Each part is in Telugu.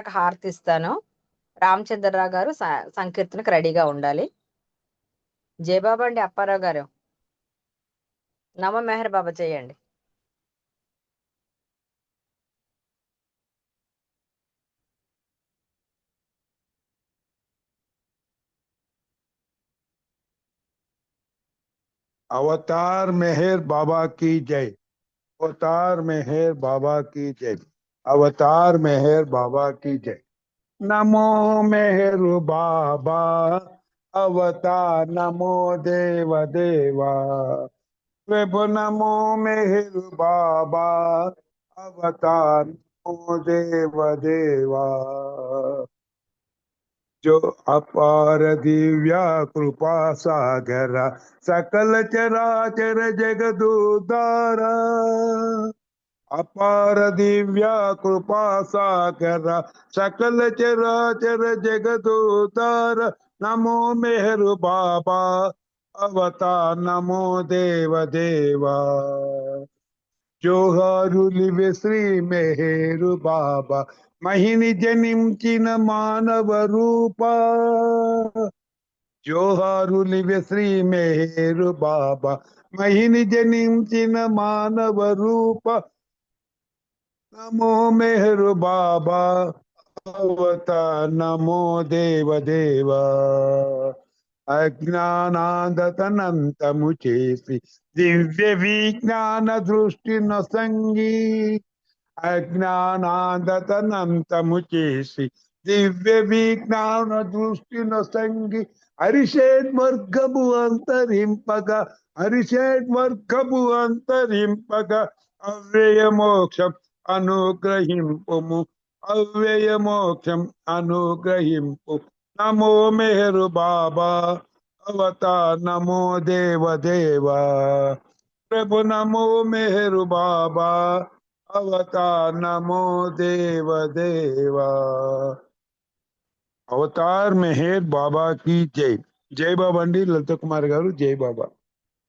హారతి ఇస్తాను. రామచంద్రరావు గారు సంకీర్తనకు రెడీగా ఉండాలి. జయబాబా అండి. అప్పారావు గారు నమ మెహర్ బాబా చేయండి. अवतार मेहर बाबा की जय। अवतार मेहर बाबा की जय। अवतार मेहर बाबा की जय। नमो मेहर बाबा अवतार, नमो देव देवा। प्रभु नमो मेहर बाबा अवतार, नमो देव देवा। जो अपार दिव्या कृपा सागरा, सकल चराचर जगदुद्धारा। अपार दिव्या कृपा सागरा, सकल चराचर जगदुद्धार। नमो मेहर बाबा अवतार, नमो देव देवा। జోహారులివే శ్రీ మెహరు బాబా, మహిని జనించిన మానవ రూప. జోహారులివే శ్రీ మెహరు బాబా, మహిని జనించిన మానవ రూప. నమో మెహరు బాబా అవతార్, నమో దేవ దేవా. అజ్ఞానాంధతనంతము చేసి దివ్య విజ్ఞాన దృష్టి నొసంగి. అజ్ఞానాంధతనంతము చేసి దివ్య విజ్ఞాన దృష్టి నొసంగి. హరిషేద్వర్గము అంతరింపగా, హరిషేద్వర్గము అంతరింపగా, అవ్యయ మోక్షం అనుగ్రహింపుము, అవ్యయ మోక్షం అనుగ్రహింపు. నమో మెహరు బాబా అవతార్, నమో దేవ దేవా. ప్రభు నమో మెహరు బాబా అవతార్, నమో దేవ దేవా. అవతార్ మెహర్ బాబా की జై. జై బాబా అండి. లలిత కుమార్ గారు జై బాబా.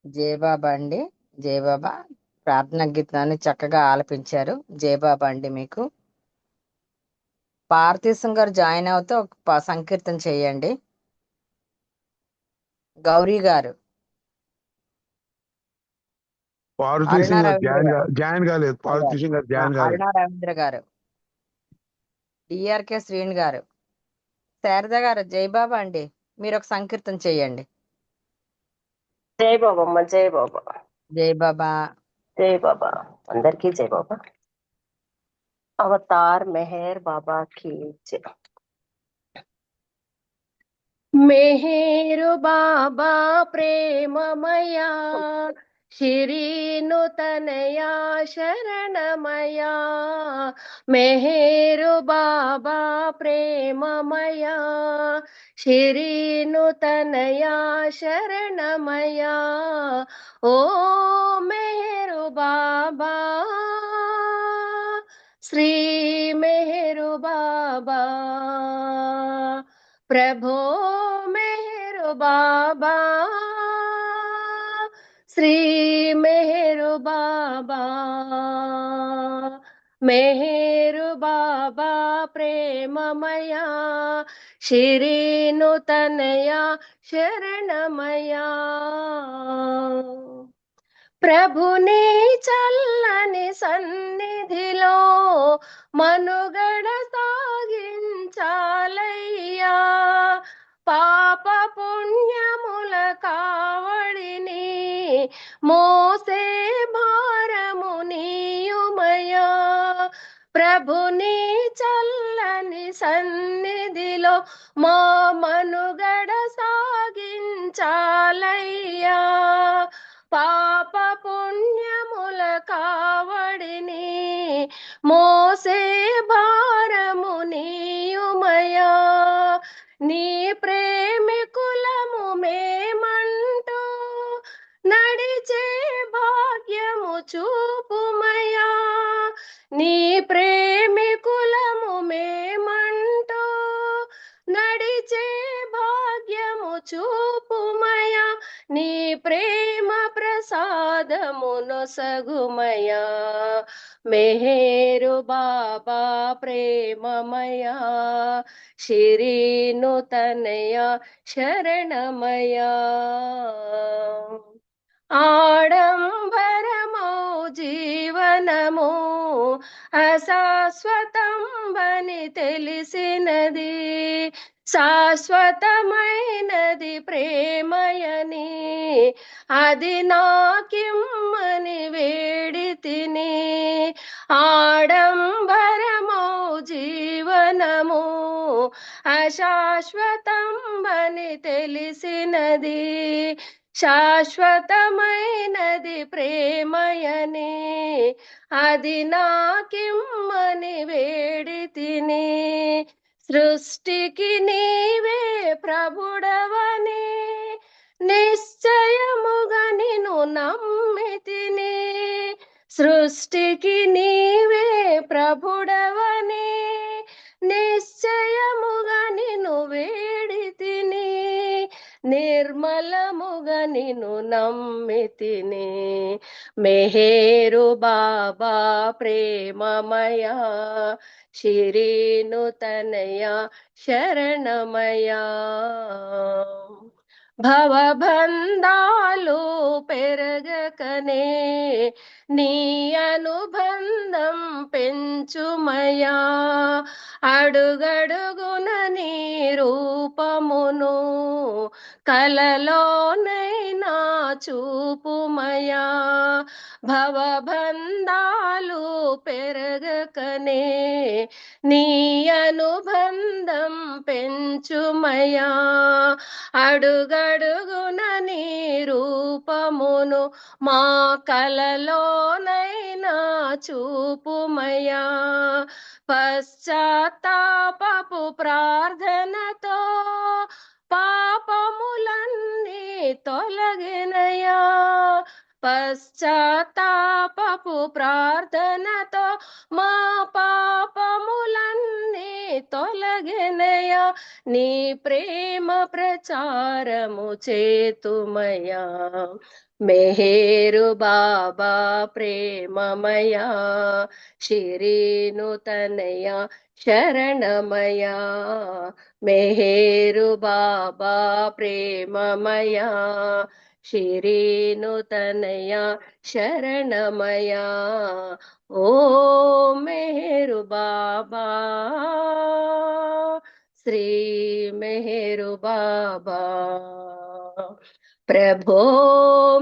జయబాబా అండి. జయబాబా ప్రార్థన గీతాన్ని చక్కగా ఆలపించారు. జయబాబా అండి. మీకు పార్థీసం గారు జాయిన్ అవుతే ఒక సంకీర్తన చేయండి. గౌరీ గారు, పార్వతీశం అరుణ గారు రవీంద్ర గారు, జాయిన్ కాలేదు. పార్వతీశం గారు జాయిన్ అరుణ కాలేదు. రవీంద్ర గారు, డిఆర్కే శ్రీని గారు, శారద గారు, జయబాబా అండి. మీరు ఒక సంకీర్తన చేయండి. జై బాబమ్మ, జై బాబా, జయబాబా. జై బాబా. అందరికీ జై బాబా. అవతార్ మెహర్ బాబా की జై. మెహేరు బాబా ప్రేమమయా, శిరీను తనయా శరణమయా. మెహేరు బాబా ప్రేమమయా, శిరీను తనయా శరణమయా. ఓ మెహరు బాబా, శ్రీ మెహరు బాబా. ప్రభో మెహరు బాబా, శ్రీ మెహరు బాబా. మెహరు బాబా ప్రేమమయా, శిరీను తనయా శరణమయా. ప్రభుని చల్లని సన్నిధిలో మనుగడ సాగించాలయ్యా. పాప పుణ్యముల కావడిని మోసే భారము నీయుమయా. ప్రభుని చల్లని సన్నిధిలో మా మనుగడ సాగించాలయ్యా. పాప పుణ్యముల కావడిని మోసే భారము నీయుమయా. నీ ప్రేమికులము మేమంటూ నడిచే భాగ్యము చూపుమయా. నీ ప్రేమికులము మేమంటూ నడిచే భాగ్యము చూపుమయా. నీ ప్రేమ ప్రసాదము నొసగుమయా. మెహేరు బాబా ప్రేమమయా శిరీను తనయ శరణమయా ఆడంబరమౌ జీవనము అశాశ్వతం బని తెలిసినది శాశ్వతమైనది ప్రేమయని అది నాకిమ్మని వేడి తిని ఆడంబరమౌ జీవనము అశాశ్వతం బని తెలిసినది శాశ్వతమైనది ప్రేమయని అది నాకిమ్మని వేడి తిని సృష్టికి నీవే ప్రభుడవని నిశ్చయముగా నిన్ను నమ్మితిని సృష్టికి నీవే ప్రభుడవని నిశ్చయముగా నిన్ను వేడితిని నిర్మలముగా నిన్ను నమ్మితిని మెహేరు బాబా ప్రేమమయా శిరీను తనయ శరణమయా భవబంధాలు పెరగకనే నీ అనుబంధం పెంచుమయా అడుగడుగున నీ రూపమును కలలోనైనా చూపుమయా భవబంధాలు పెరగకనే నీ అనుబంధం పెంచుమయా అడుగడుగున నీ రూపమును మా కలలోనైనా చూపుమయా పశ్చాత్తాపపు ప్రార్థనతో పాపములన్నీ తొలగినయా పశ్చాత్తాపపు ప్రార్థనతో మా పాపములన్నీ తొలగినయా నీ ప్రేమ ప్రచారము చేతుమయా మెహేరు బాబా ప్రేమమయా శిరీను తనయ శరణమయా మెహేరు బాబా ప్రేమమయా శిరీను తనయ శరణమయా ఓ మెహేరు బాబా శ్రీ మెహేరు బాబా ప్రభో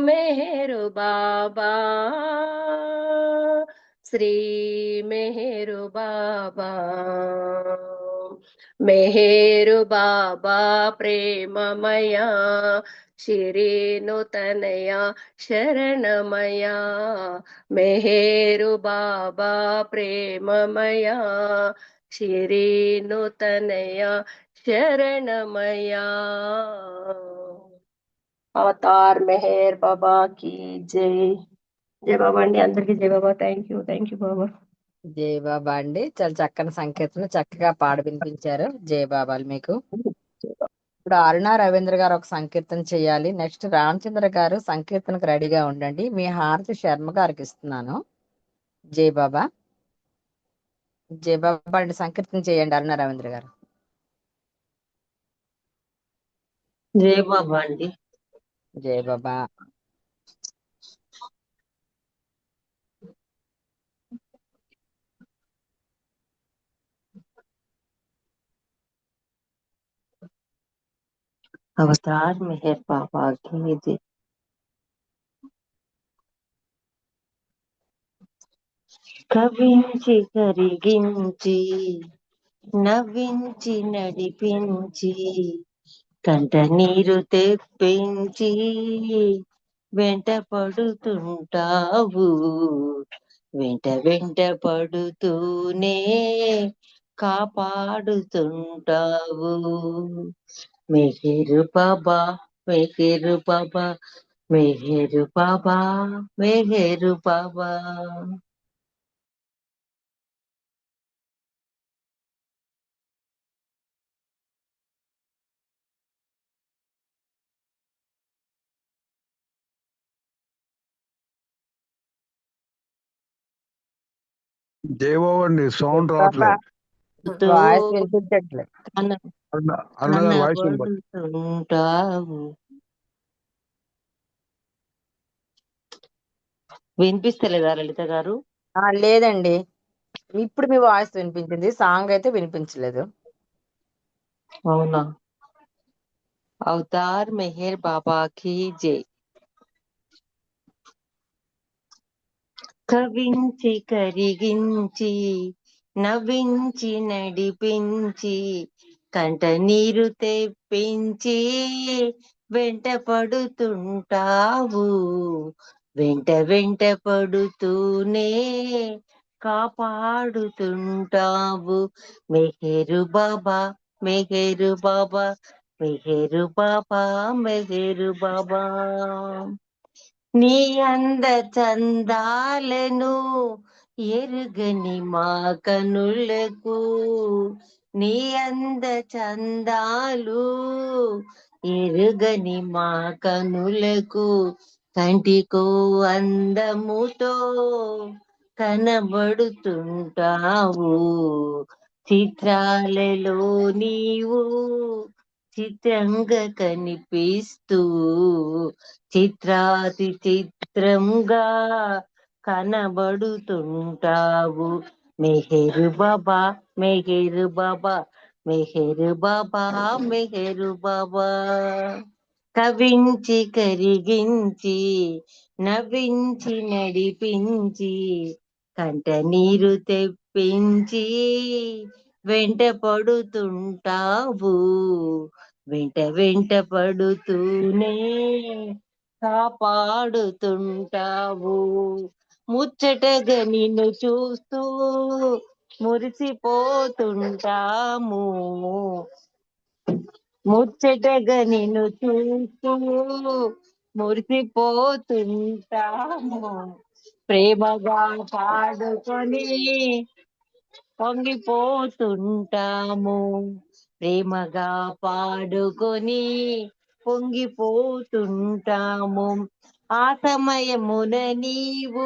మెహేరు బాబా శ్రీ మెహేరు బాబా మెహేరు బాబా ప్రేమమయా శిరీను తనయ శరణమయా మెహేరు బాబా ప్రేమమయా శిరీను తనయ శరణమయా అవతార్ మెహర్ బాబా की జై జై బాబా అండి అందరికి జై బాబా థ్యాంక్ యూ బాబా జై బాబా అండి, చాలా చక్కని సంకీర్తన చక్కగా పాడి వినిపించారు. జై బాబాలు మీకు. ఇప్పుడు అరుణ రవీంద్ర గారు ఒక సంకీర్తన చేయాలి. నెక్స్ట్ రామచంద్ర గారు సంకీర్తనకు రెడీగా ఉండండి. మీ హారతి శర్మ గారికి ఇస్తున్నాను. జై బాబా. జై బాబా అండి, సంకీర్తన చేయండి అరుణ రవీంద్ర గారు. జై బాబా అండి. జై బాబా. అవతార్ మెహర్ బాబా की जय. కవించి కరిగించి నవ్వించి నడిపించి కంట నీరు తెప్పించి వెంట పడుతుంటావు వెంట పడుతూనే కాపాడుతుంటావు మెహరు బాబా మెహరు బాబా మెహరు బాబా మెహరు బాబా. జయబాబు అండి సౌండ్ బాబా రావట్లేదు. వాయిస్ వినిపించట్లేదు. అన్నగారు వాయిస్ వినపడు. కనబడుతుంటావు. వినిపిస్తలేదా లలిత గారు? లేదండి, ఇప్పుడు మీ వాయిస్ వినిపించింది, సాంగ్ అయితే వినిపించలేదు. అవునా? అవతార్ మెహర్ బాబాకి జై. కవించి కరిగించి నవ్వించి నడిపించి కంట నీరు తెప్పించి వెంట పడుతుంటావు. వెంట వెంట పడుతూనే కాపాడుతుంటావు. మెహరు బాబా మెహరు బాబా మెహరు బాబా మెహరు బాబా. నీ అంద చందాలను ఎరుగని మా కనులకు, నీ అంద చందాలు ఎరుగని మా కనులకు, కంటికో అందముతో కనబడుతుంటావు. చిత్రాలలో నీవు చిత్రంగా కనిపిస్తూ చిత్రాతి చిత్రంగా కనబడుతుంటావు. మెహరు బాబా మెహరు బాబా మెహరు బాబా మెహరు బాబా. కవించి కరిగించి నవ్వించి నడిపించి కంట నీరు తెప్పించి వెంట పడుతుంటావు. వెంట వెంట పడుతూనే కాపాడుతుంటావు. ముచ్చటగా నిన్ను చూస్తూ మురిసిపోతుంటాము. ముచ్చటగా నిన్ను చూస్తూ మురిసిపోతుంటాము. ప్రేమగా పాడుకొని పొంగిపోతుంటాము. ప్రేమగా పాడుకొని పొంగిపోతుంటాము. ఆ సమయమున నీవు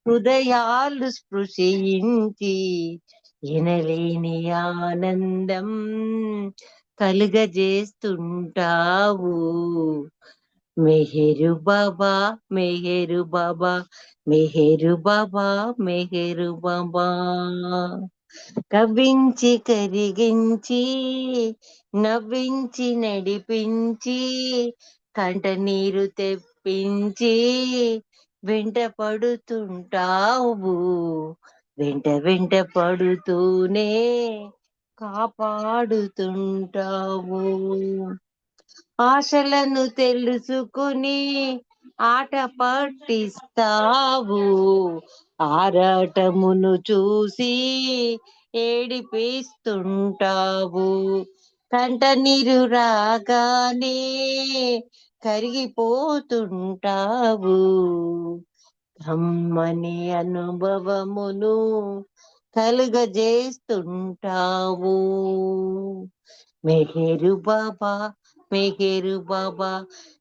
హృదయాలు స్పృశించి ఎనలేని ఆనందం కలుగజేస్తుంటావు. మెహరు బాబా మెహరు బాబా మెహరు బాబా మెహరు బాబా. కవ్వించి కరిగించి నవ్వించి నడిపించి కంట నీరు తెప్పించి వెంట పడుతుంటావు. వెంట వెంట పడుతూనే కాపాడుతుంటావు. ఆశలను తెలుసుకుని ఆట పట్టిస్తావు. ఆరాటమును చూసి ఏడిపిస్తుంటావు. కంట నీరు రాగానే కరిగిపోతుంటావు. కమ్మని అనుభవమును కలుగజేస్తుంటావు. మెహరు బాబా మెహరు బాబా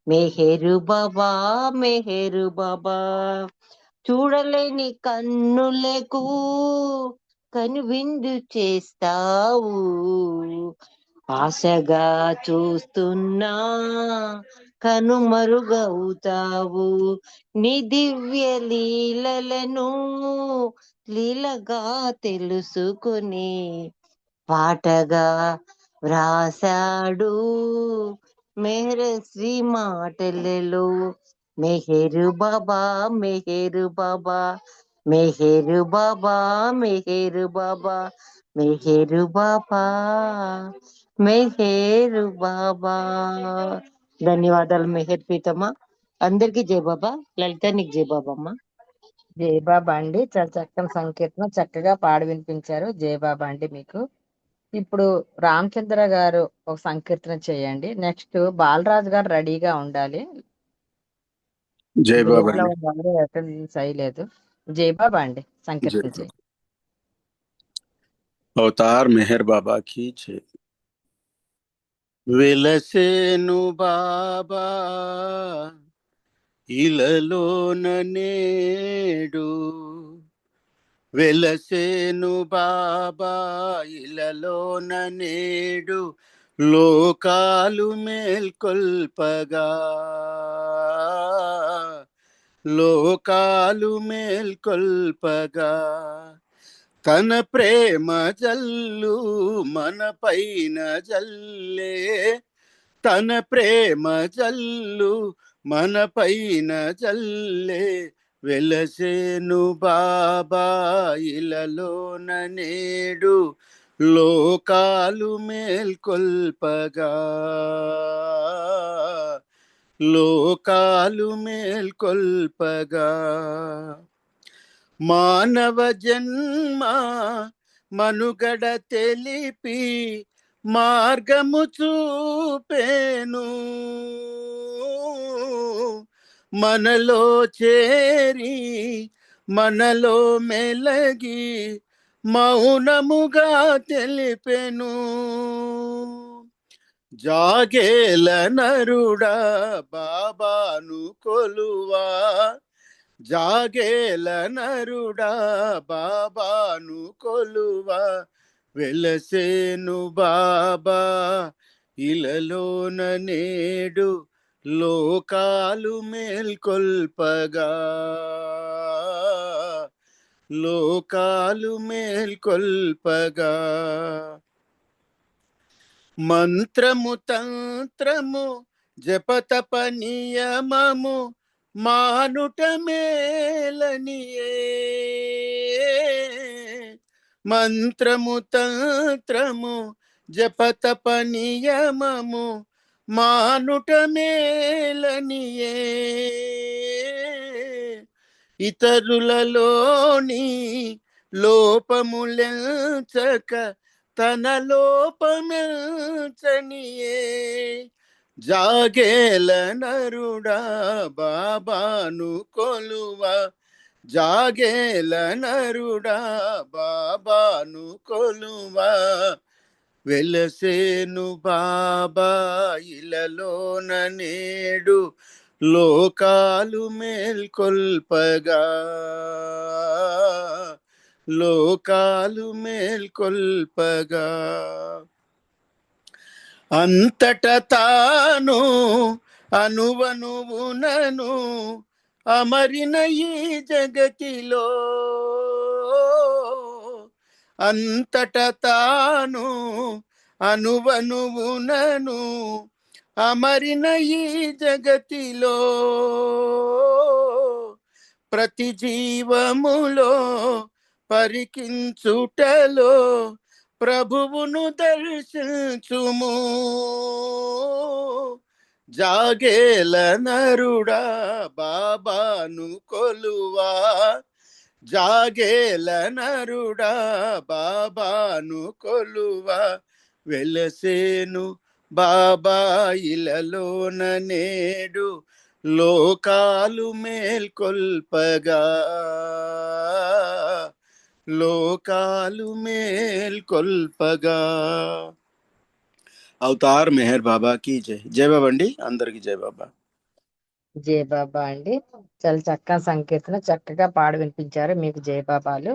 మెహరు బాబా మెహరు బాబా. చూడలేని కన్నులకు కనువిందు చేస్తావు. ఆశగా చూస్తున్నా కనుమరుగవుతావు. నీ దివ్య లీలలను లీలగా తెలుసుకుని పాటగా వ్రాసాడు మెహరశ్రీ మాటలలో. మెహరు బాబా మెహరు బాబా మెహరు బాబా మెహరు బాబా మెహరు బాబా మెహరు బాబా. ధన్యవాదాలు మెహర్ ప్రీతమ్మ. అందరికీ జై బాబా. లలిత నీకు జై బాబా అమ్మ. జయబాబా అండి, చాలా చక్కని సంకీర్తన చక్కగా పాడి వినిపించారు. జయబాబా అండి మీకు. ఇప్పుడు రామచంద్ర గారు ఒక సంకీర్తన చేయండి. నెక్స్ట్ బాలరాజు గారు రెడీగా ఉండాలి. జై బాబా గ్రూప్ లో అండి. ఎవరు అటెండెన్స్ అయ్యలేదు. జయబాబా అండి సంకీర్తన జై చేయండి. అవతార్ మెహర్ బాబా की जय. వెలసేను బాబా ఇలలోన నేడు వెలసేను బాబా ఇలలోన నేడు లోకాలు మేల్కొల్పగా, లోకాలు మేల్కొల్పగా. తన ప్రేమ జల్లు మన పైన జల్లే, తన ప్రేమ జల్లు మన పైన జల్లే. వెలసేను బాబా ఇలలోన నేడు లోకాలు మేల్కొల్పగా, లోకాలు మేల్కొల్పగా. మానవ జన్మ మనుగడ తెలిపి మార్గము చూపేను, మనలో చేరి మనలో మెలగి మౌనముగా తెలిపెను. జాగేల నరుడా బాబాను కొలువా, జాగేల నరుడా బాబాను కొలువా. వెలసేను బాబా ఇలలోన నేడు లోకాలు మేల్కొల్పగా, లోకాలు మేల్కొల్పగా. మంత్రము తంత్రము జపతప నియమము మానుట మేలనియే, మంత్రము తంత్రము జపతప నియమము మానుట మేలనియే. ఇతరులలోని లోపములెంచక తన లోపమెల్చనియే. జాగేల నరుడా బాబాను కొలువా, జాగేల నరుడా బాబాను కొలువా. వెలసేను బాబా ఇలలోన నేడు లోకాలు మేల్కొల్పగా, లోకాలు మేల్కొల్పగా. అంతట తాను అనువనువునను అమరిన ఈ జగతిలో, అంతట తాను అనువనువునను అమరిన ఈ జగతిలో. ప్రతి జీవములో పరికించుటలో ప్రభువును దర్శించుము. జాగేల నరుడా బాబాను కొలువా, జాగేల నరుడా బాబాను కొలువా. వెలసేను బాబా ఇలలోన నేడు లోకాలు మేల్కొల్పగా, లోకాలు మేల్కొల్పగా. అవతార్ మెహర్ బాబా की జై. జై బాబా అండి, అందరికి జై బాబా. జై బాబా అండి. చాలా చక్కగా సంకీర్తన చక్కగా పాడి వినిపించారు. మీకు జై బాబాలు.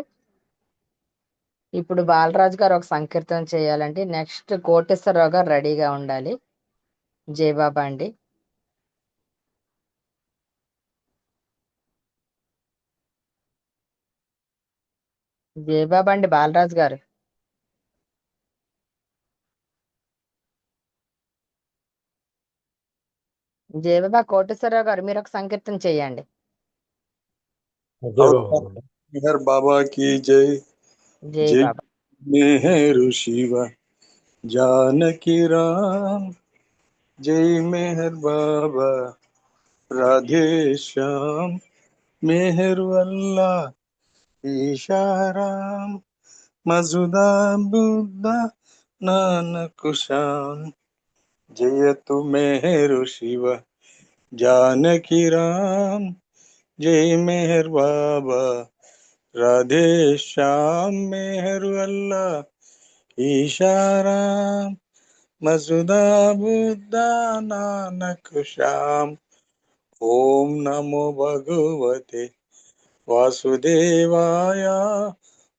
ఇప్పుడు బాలరాజు గారు ఒక సంకీర్తన చేయాలండి. నెక్స్ట్ కోటేశ్వరరావు గారు రెడీగా ఉండాలి. జై బాబా అండి. జై బాబా అండి బాలరాజు గారు. జై బాబా కోటేశ్వరరావు గారు మీరు ఒక సంకీర్తన చేయండి. मेहर बाबा की जय. జై जय బాబా. मेहर शिव जानकी राम. जय मेहर बाबा राधे श्याम. मेहर वल्ला ईशाराम. मजुदा बुद्धा नानक श्याम. जय तु मेहर शिव जानकी राम. जय मेहर बाबा राधे श्याम. मेहर वल्ला ईशाराम. मसुदा बुद्धा नानक श्याम. ओम नमो भगवते वासुदेवाय.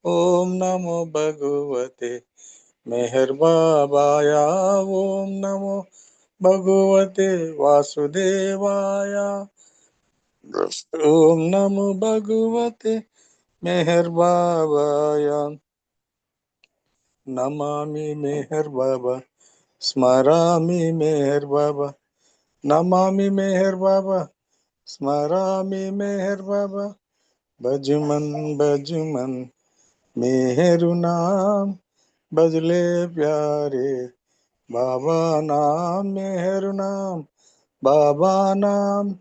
ओम नमो भगवते मेहर बाबाय। ओम नमो भगवते वासुदेवाय। ओम नमो भगवते मेहर बाबाय। नमामि मेहर बाबा, स्मरामि मेहर बाबा। नमामि मेहर बाबा, स्मरामि मेहर बाबा। बजुमन बजुमन मेहरु नाम, बजले प्यारे बाबा नाम। मेहरु नाम बाबा नाम,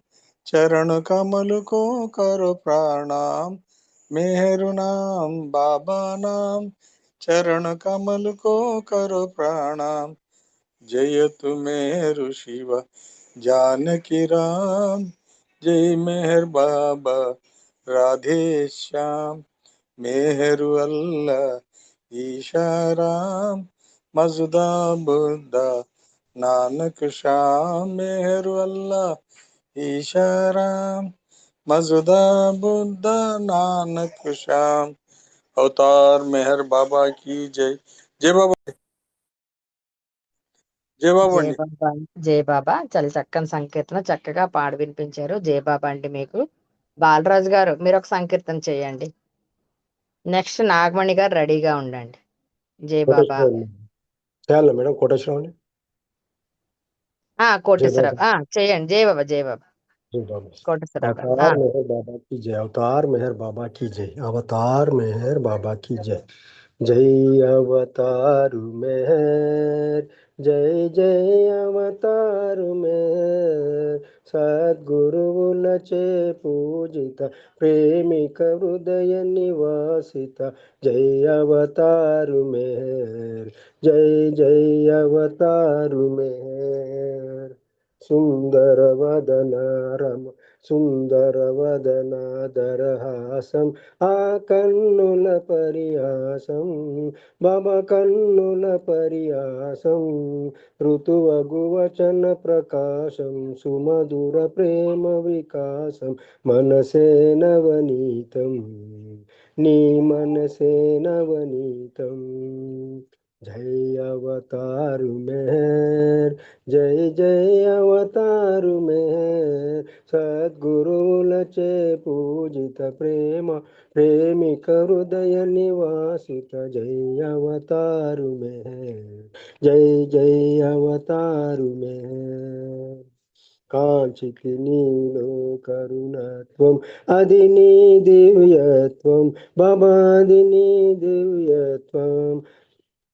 चरण कमल को करो प्रणाम। मेहरु नाम बाबा नाम, चरण कमल को करो प्रणाम। जय तु मेहरु शिव जानकी राम, जय मेहर बाबा राधे श्याम। मेहरु अल्लाह ईशा राम, मजदा बुद्धा नानक श्याम। मेहरु अल्लाह ईशा राम, मजदा बुद्धा नानक श्याम। अवतार मेहर बाबा की जय। जय बाबा, जय बाबा జయ అండి। బాబా జయ బాబా. చాలా చక్కని సంకీర్తన చక్కగా పాడి వినిపించారు. జయ బాబా అండి మీకు. బాలరాజు గారు మీరు ఒక సంకీర్తన చేయండి. నెక్స్ట్ నాగమణి గారు రెడీగా ఉండండి. జయ బాబా. కోటేశ్వరం చేయాలా మేడం? కోటేశ్వరం అండి. जय కోటేశ్వరరావు बाबा, చేయండి. జయ బాబా జయ బాబా. जय बाबा। కోటేశ్వరరావు గారు अवतार मेहर बाबा की जय, अवतार मेहर बाबा की जय, अवतार मेहर बाबा की जय। जय अवतार मेहर, जय जय अवतार मेहर। सद्गुरुवुलचे पूजिता, प्रेमिक हृदय निवासिता। जय अवतार मेहर, जय जय अवतार मेहर। सुंदर वदन रम सुंदर वदन दरहाసం ఆ కన్నుల పరిహాసం బాబా కన్నుల పరిహాసం ఋతువగు వచన ప్రకాశం సుమధుర ప్రేమ వికాసం మనసే నవనీతం నీ మనసే నవనీతం। जय अवतार मेहर, जय जय अवतार मेहर। सद्गुरुलचे पूजित प्रेम प्रेमिक हृदय निवासित। जय अवतार मेहर, जय जय अवतार मेहर। కాంచితి నీలో కరుణత్వం అది నీ దివ్యత్వం బాబా అది నీ దివ్యత్వం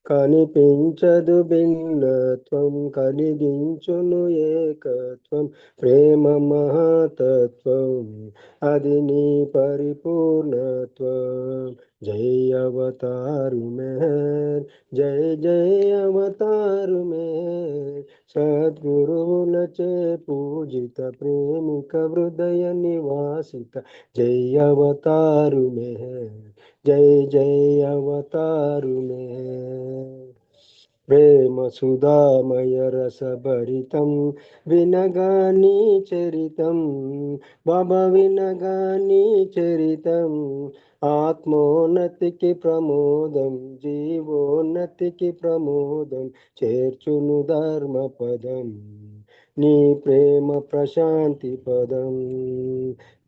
కనిపించదు భిన్నత్వం కలిగించును ఏకత్వం ప్రేమ మహాతత్వం అది నీ పరిపూర్ణత్వం। జై అవతారు మెహర్, జై జై అవతారు మెహర్। సద్గురువులచే పూజిత ప్రేమిక హృదయ నివాసిత। జై అవతారు మెహర్, जय जय अवतार मेहर। प्रेम सुधामय रस भरितं विनगानी चरितं बाबा विनगानी चरितं आत्मोन्नतिకి ప్రమోదం జీవోన్నతికి ప్రమోదం చేర్చును ధర్మపదం నీ ప్రేమ ప్రశాంతి పదం।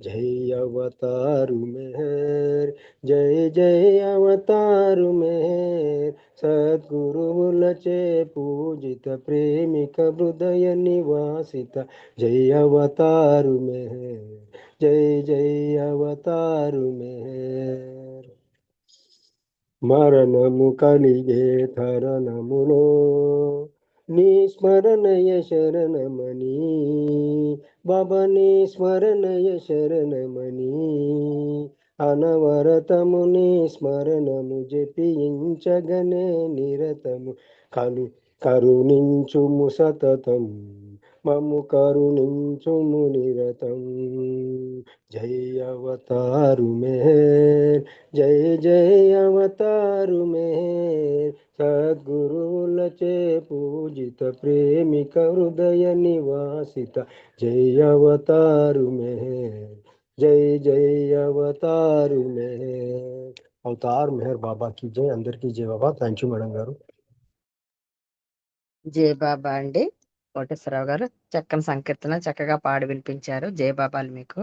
జై అవతారు మెహర్, జై జై అవతారు మెహర్। సద్గురువులచే పూజిత ప్రేమిక హృదయ నివాసిత। జై అవతారు మెహర్, జై జై అవతారు మెహర్। మరణము కలిగే తరణములో నీ స్మరణయ శరణమని బాబా నీ స్మరణయ శరణమని అనవరతము నీ స్మరణము జపించగనే నిరతము కరుణించుము సతతం మము కరుణించుము నిరతం। జై అవతారు మెహర్, జై జై అవతారు మెహర్। సద్గురువులచే పూజిత ప్రేమిక హృదయ నివాసిత। జై అవతారు మెహర్, జై జై అవతారు మెహర్। అవతార్ మెహర్ బాబా की जय అందరికీ జై బాబా థ్యాంక్ యూ మేడం గారు జై బాబా అండి. కోటేశ్వరరావు గారు చక్కని సంకీర్తన చక్కగా పాడి వినిపించారు. జై బాబాలు మీకు.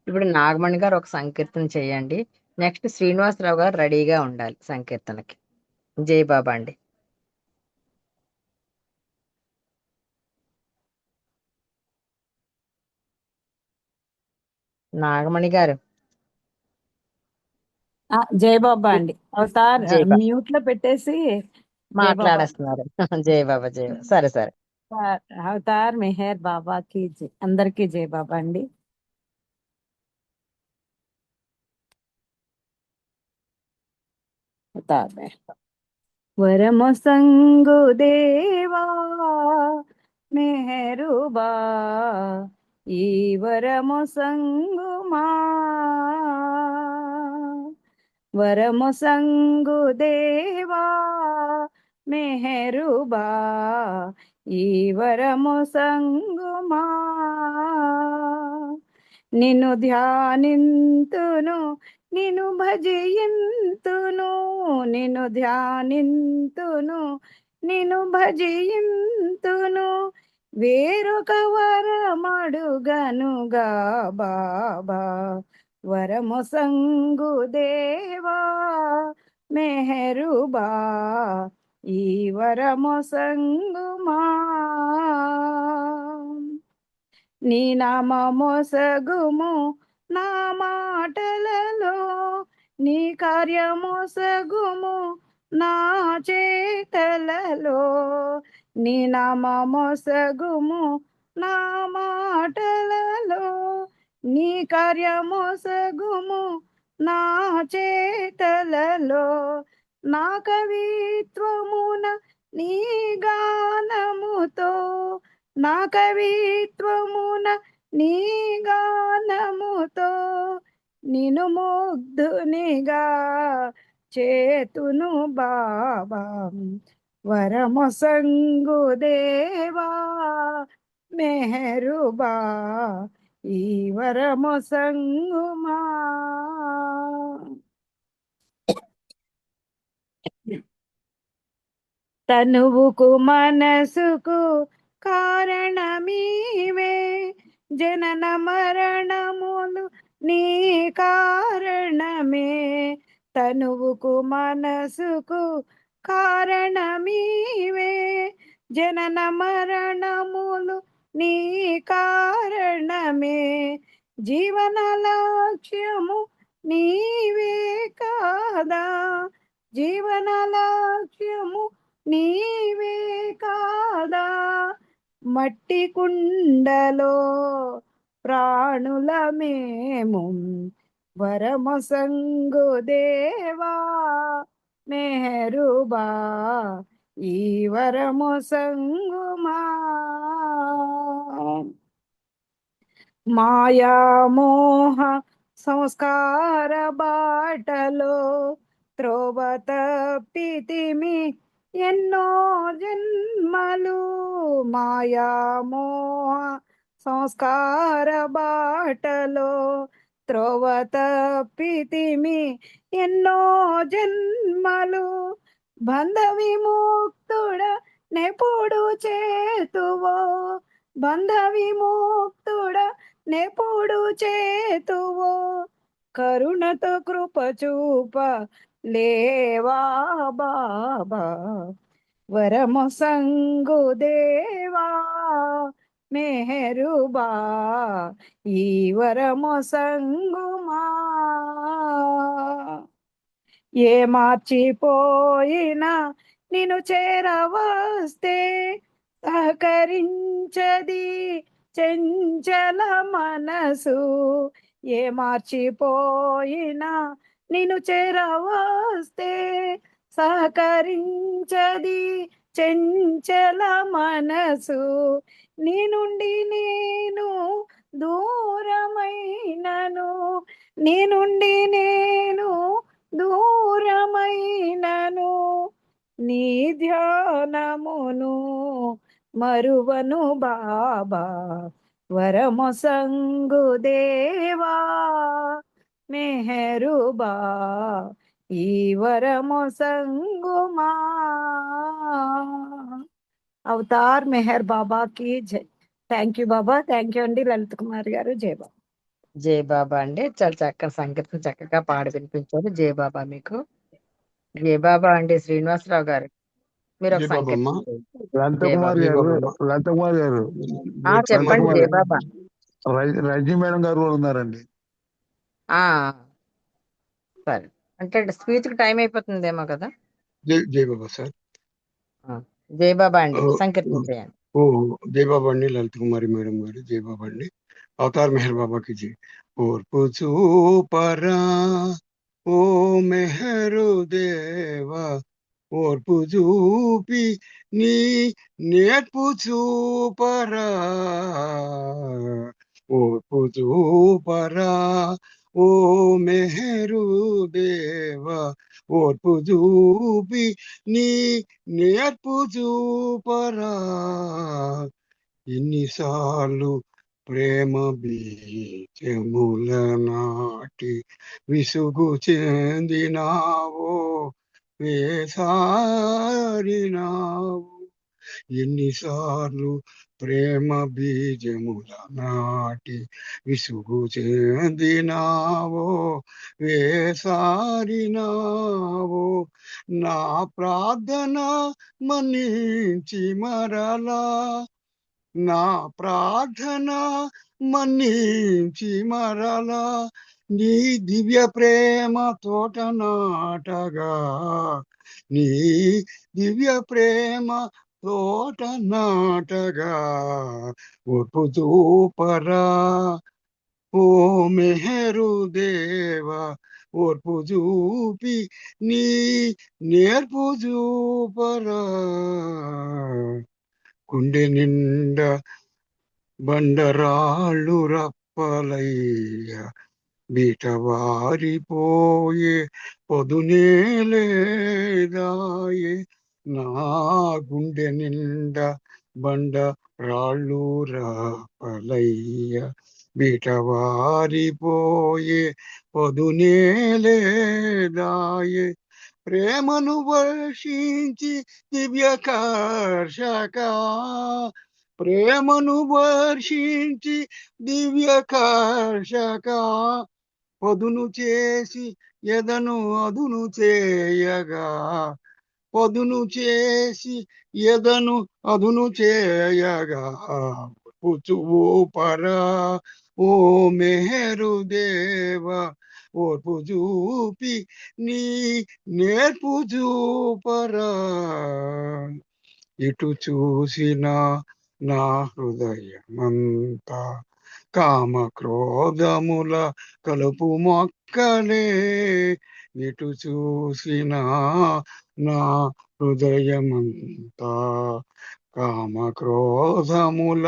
ఇప్పుడు నాగమణి గారు ఒక సంకీర్తన చేయండి. నెక్స్ట్ శ్రీనివాసరావు గారు రెడీగా ఉండాలి సంకీర్తనకి. జై బాబా అండి. నాగమణి గారు జై బాబా అండి. అవతార్ జై బాబా మ్యూట్ లో పెట్టేసి జై బాబా మాట్లాడేస్తున్నారు. జై బాబా జై బాబా. సరే సరే. అవతార్ మెహర్ బాబాకి జై. అందరికీ జై బాబా అండి. అవతార్ మెహర్ వరమొసంగు దేవా మెహరుబా ఈ వరమొసంగుమా వరమొసంగు దేవా మెహరుబా ఈ వరమొసంగుమా నిన్ను ధ్యానింతును నిన్ను భజయింతును నిన్ను ధ్యానింతును నిన్ను భజయింతును వేరొక వరమడుగనుగా బాబా వరమొసంగు దేవా మెహరుబా ఈ వరమొసంగుమా నీ నామమొసగుము నా మాటలలో నీ కార్యమొసగుము నా చేతలలో నీ నామమొసగుము నా మాటలలో నీ కార్యమొసగుము నా చేతలలో నా కవిత్వమున నీ గానముతో నా కవిత్వమున నీ గానముతో నిను ముగ్ధునిగా చేతును బాబా వరమొసంగు దేవా మెహరుబా ఈ వరమొసంగుమా తనువుకు మనసుకు కారణమీవే జనన మరణములు నీ కారణమే తనువుకు మనసుకు కారణమీవే జనన మరణములు నీ కారణమే జీవన లక్ష్యము నీవే కాదా జీవన లక్ష్యము నీవే కాదా మట్టి కుండలో ప్రాణుల మేము వరమొసంగు దేవా మెహరుబా ఈ వరమొసంగుమా మాయామోహ సంస్కార బాటలో త్రోవ తప్పితిమి ఎన్నో జన్మలు మాయామోహ సంస్కార బాటలో త్రోవ తప్పితిమి ఎన్నో జన్మలు బంధ విముక్తుడ నెప్పుడు చేతువో బంధ విముక్తుడ నెప్పుడు చేతువో కరుణతో కృప చూప లేవా బాబా వరమొసంగు దేవా మెహరుబా ఈ వరమొసంగుమా ఏ మార్చిపోయినా నిన్ను చేరవస్తే సహకరించది చెంచల మనసు ఏ మార్చిపోయినా నిన్ను చేరవస్తే సహకరించది చెంచల మనసు నీ నుండి నేను దూరమైనను నీ నుండి నేను దూరమైనను నీ ధ్యానమును మరువను బాబా వరమొసంగు దేవా మెహరుబా ఈ వరము సంగుమా. అవతార్ మెహర్ బాబాకి జై. Thank you Baba, thank you అండి లలిత్ కుమార్ గారు. జై బాబా. జై బాబా అండి, చాలా చక్కని సంకీర్తన చక్కగా పాడి వినిపించారు. జై బాబా మీకు. జై బాబా అండి శ్రీనివాసరావు గారు, మీరు ఒక జై బాబా అమ్మ. సంకీర్తన చేయండి. లలిత జై కుమార్ బాబా. గారు, బాబా అమ్మ. లలిత కుమార్ గారు, లలిత చెప్పండి కుమార్ జై బాబా. రజనీ మేడం గారు కూడా ఉన్నారండి. ఆ సరే, అంటే స్పీచ్ కి టైం అయిపోతుందేమో కదా. జై బాబా సార్. ఆ, జై బాబా అండి, ఓ సంకీర్తన చేయండి. ఓ, జై బాబా అండి లలిత కుమారి మేడం గారు. జై బాబా అండి. అవతార్ మెహర్ బాబాకి జై. ఓర్పు చూపరా ఓ మెహరు దేవా, ఓర్పు చూపి నీ నేర్పు చూపరా, ఓర్పు చూపరా ఓ మెహరు దేవా, ఓర్పు చూపి నీ నేర్పు చూపరా. ఎన్నిసార్లు ప్రేమ బీజముల నాటి విసుగు చెందినావో వేసారినావు. ఎన్నిసార్లు ప్రేమ బీజముల నాటి విసుగు చెందినావో వేసారినావో. నా ప్రార్థన మన్నించి మరలా, నా ప్రార్థన మన్నించి మరలా, నీ దివ్య ప్రేమ తోట నాటగా, నీ దివ్య ప్రేమ తోట నాటగా. ఓర్పు చూపరా ఓ మెహరు దేవా, ఓర్పు చూపి నీ నేర్పు చూపరా. గుండె నిండా బండరాళ్ళు రప్పలయ్య, బీటవారిపోయే పొదునేలేదాయే. నా గుండె నిండా బండ రాళ్ళు రప్పలయ్య, బీటవారిపోయే పొదునేలేదాయే. ప్రేమను వర్షించి దివ్యకర్షక, ప్రేమను వర్షించి దివ్యకర్షక, పదును చేసి ఎదను అదును చేయగా, పదును చేసి ఎదను అదును చేయగా. చూపరా ఓ మెహరు దేవా, ఓర్పు చూపి నీ నేర్పు చూపరా. ఇటు చూసిన నా హృదయమంతా కామ క్రోధముల కలుపు మొక్కలే, ఇటు చూసిన నా హృదయమంతా కామ క్రోధముల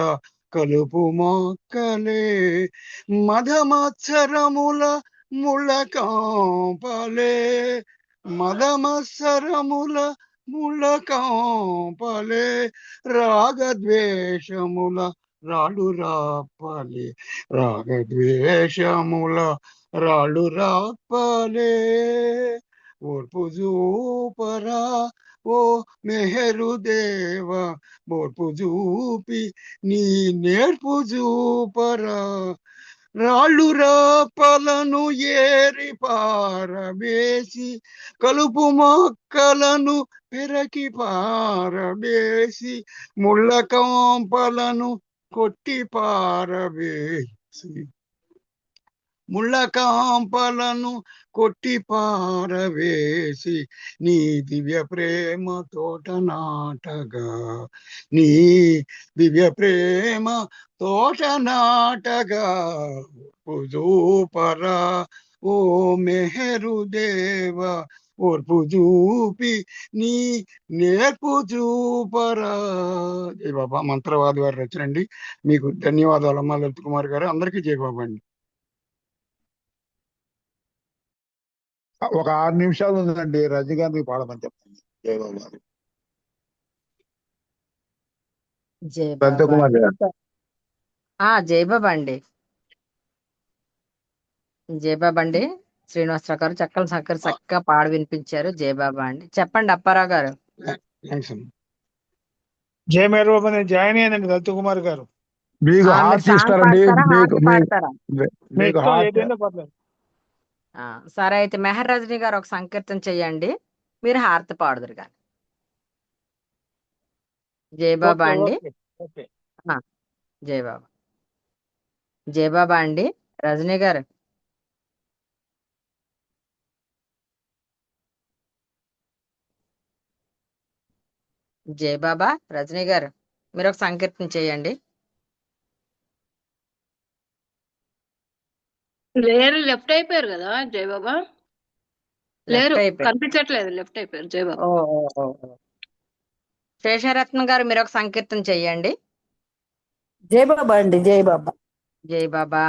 కలుపు మొక్కలే, మదమత్సరముల ముళ్ళ కాంపలే, మదమత్సరముల ముళ్ళ కాంపలే, రాగద్వేషముల రాళ్ళు రాపలే, రాగద్వేషముల రాళ్ళు రాపలే. ఓర్పు చూపరా ఓ మెహరు దేవా, ఓర్పు చూపి నీ నేర్పు చూపరా. రాళ్ళు రాపలను ఏరి పారవేసి, కలుపు మొక్కలను పెరకి పారవేసి, ముళ్ళ కాంపలను కొట్టి పారవేసి, ముళ్ళ కాంపలను కొట్టి పారవేసి, నీ దివ్య ప్రేమ తోట నాటగా, నీ దివ్య ప్రేమ తోట నాటగా. చూపరా ఓ మెహరు దేవా, ఓర్పు చూపి నీ నేర్పు చూపరా. జై బాబా. మంత్రవాది వారి రచన అండి. మీకు ధన్యవాదాలు అమ్మా లలిత్ కుమార్ గారు. అందరికీ జై బాబా అండి. ఒక 6 నిమిషాలు ఉందండి, రజనీకాంత్ పాడమని చెప్పండి. జై బాబా. జై లలిత బాబా కుమార్ అండి. గారు. జై బాబా అండి. జై బాబా అండి, శ్రీనివాసరావు గారు చక్కగా పాడి వినిపించారు. జయబాబా అండి. చెప్పండి అప్పారావు గారు. థ్యాంక్స్ అమ్మ. జయ మేర్ బాబా నేను జాయిన్ అయ్యానండి లలిత్ కుమార్ గారు. మీకు మీరు హార్ట్ సాంగ్ ఇస్తారండి, పాడతారా మీకు హార్ట్ మీకు పాడతారా? మీ మీకు ఇష్టం హార్ట్. ఏదైనా పర్లేదు. సరే అయితే మెహర్ రజనీ గారు ఒక సంకీర్తన చెయ్యండి, మీరు హారతి పాడుదురు కానీ. జయబాబా ఓకే అండి. Okay okay. ఆ, జయబాబా. జయబాబా అండి. రజనీ గారు. జయబాబా రజనీ గారు మీరు ఒక సంకీర్తన చేయండి. లేరు, లెఫ్ట్ అయిపోయారు కదా జయబాబా. లేరు, లెఫ్ట్ అయిపోయి. కనిపించట్లేదు, లెఫ్ట్ అయిపోయారు జయబాబా. ఓ ఓ ఓ ఓ. శేషరత్నం గారు మీరు ఒక సంకీర్తన చెయ్యండి. జై బాబా అండి, జై బాబా. జయబాబా.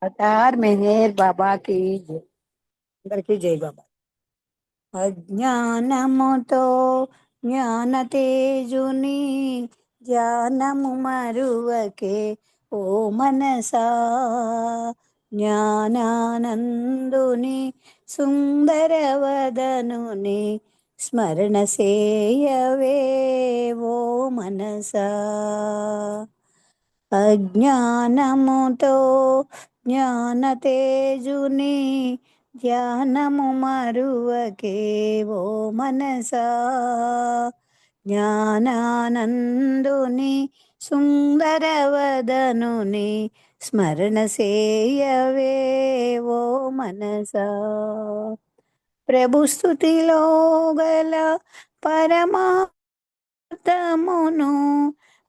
అవతార్ మెహర్ బాబా కి జై. అందరికీ జై బాబా. అజ్ఞానముతో జ్ఞాన తేజుని జ్ఞానము మరువకే ఓ మనసా, జ్ఞానానందుని సుందరవదనుని స్మరణ సేయవే ఓ మనసా. అజ్ఞానముతో జ్ఞాన తేజుని ధ్యానము మరువకే ఓ మనసా, జ్ఞానానందుని సుందరవదనుని స్మరణ సేయవే ఓ మనసా. ప్రభు స్తుతిలో గల పరమార్థమును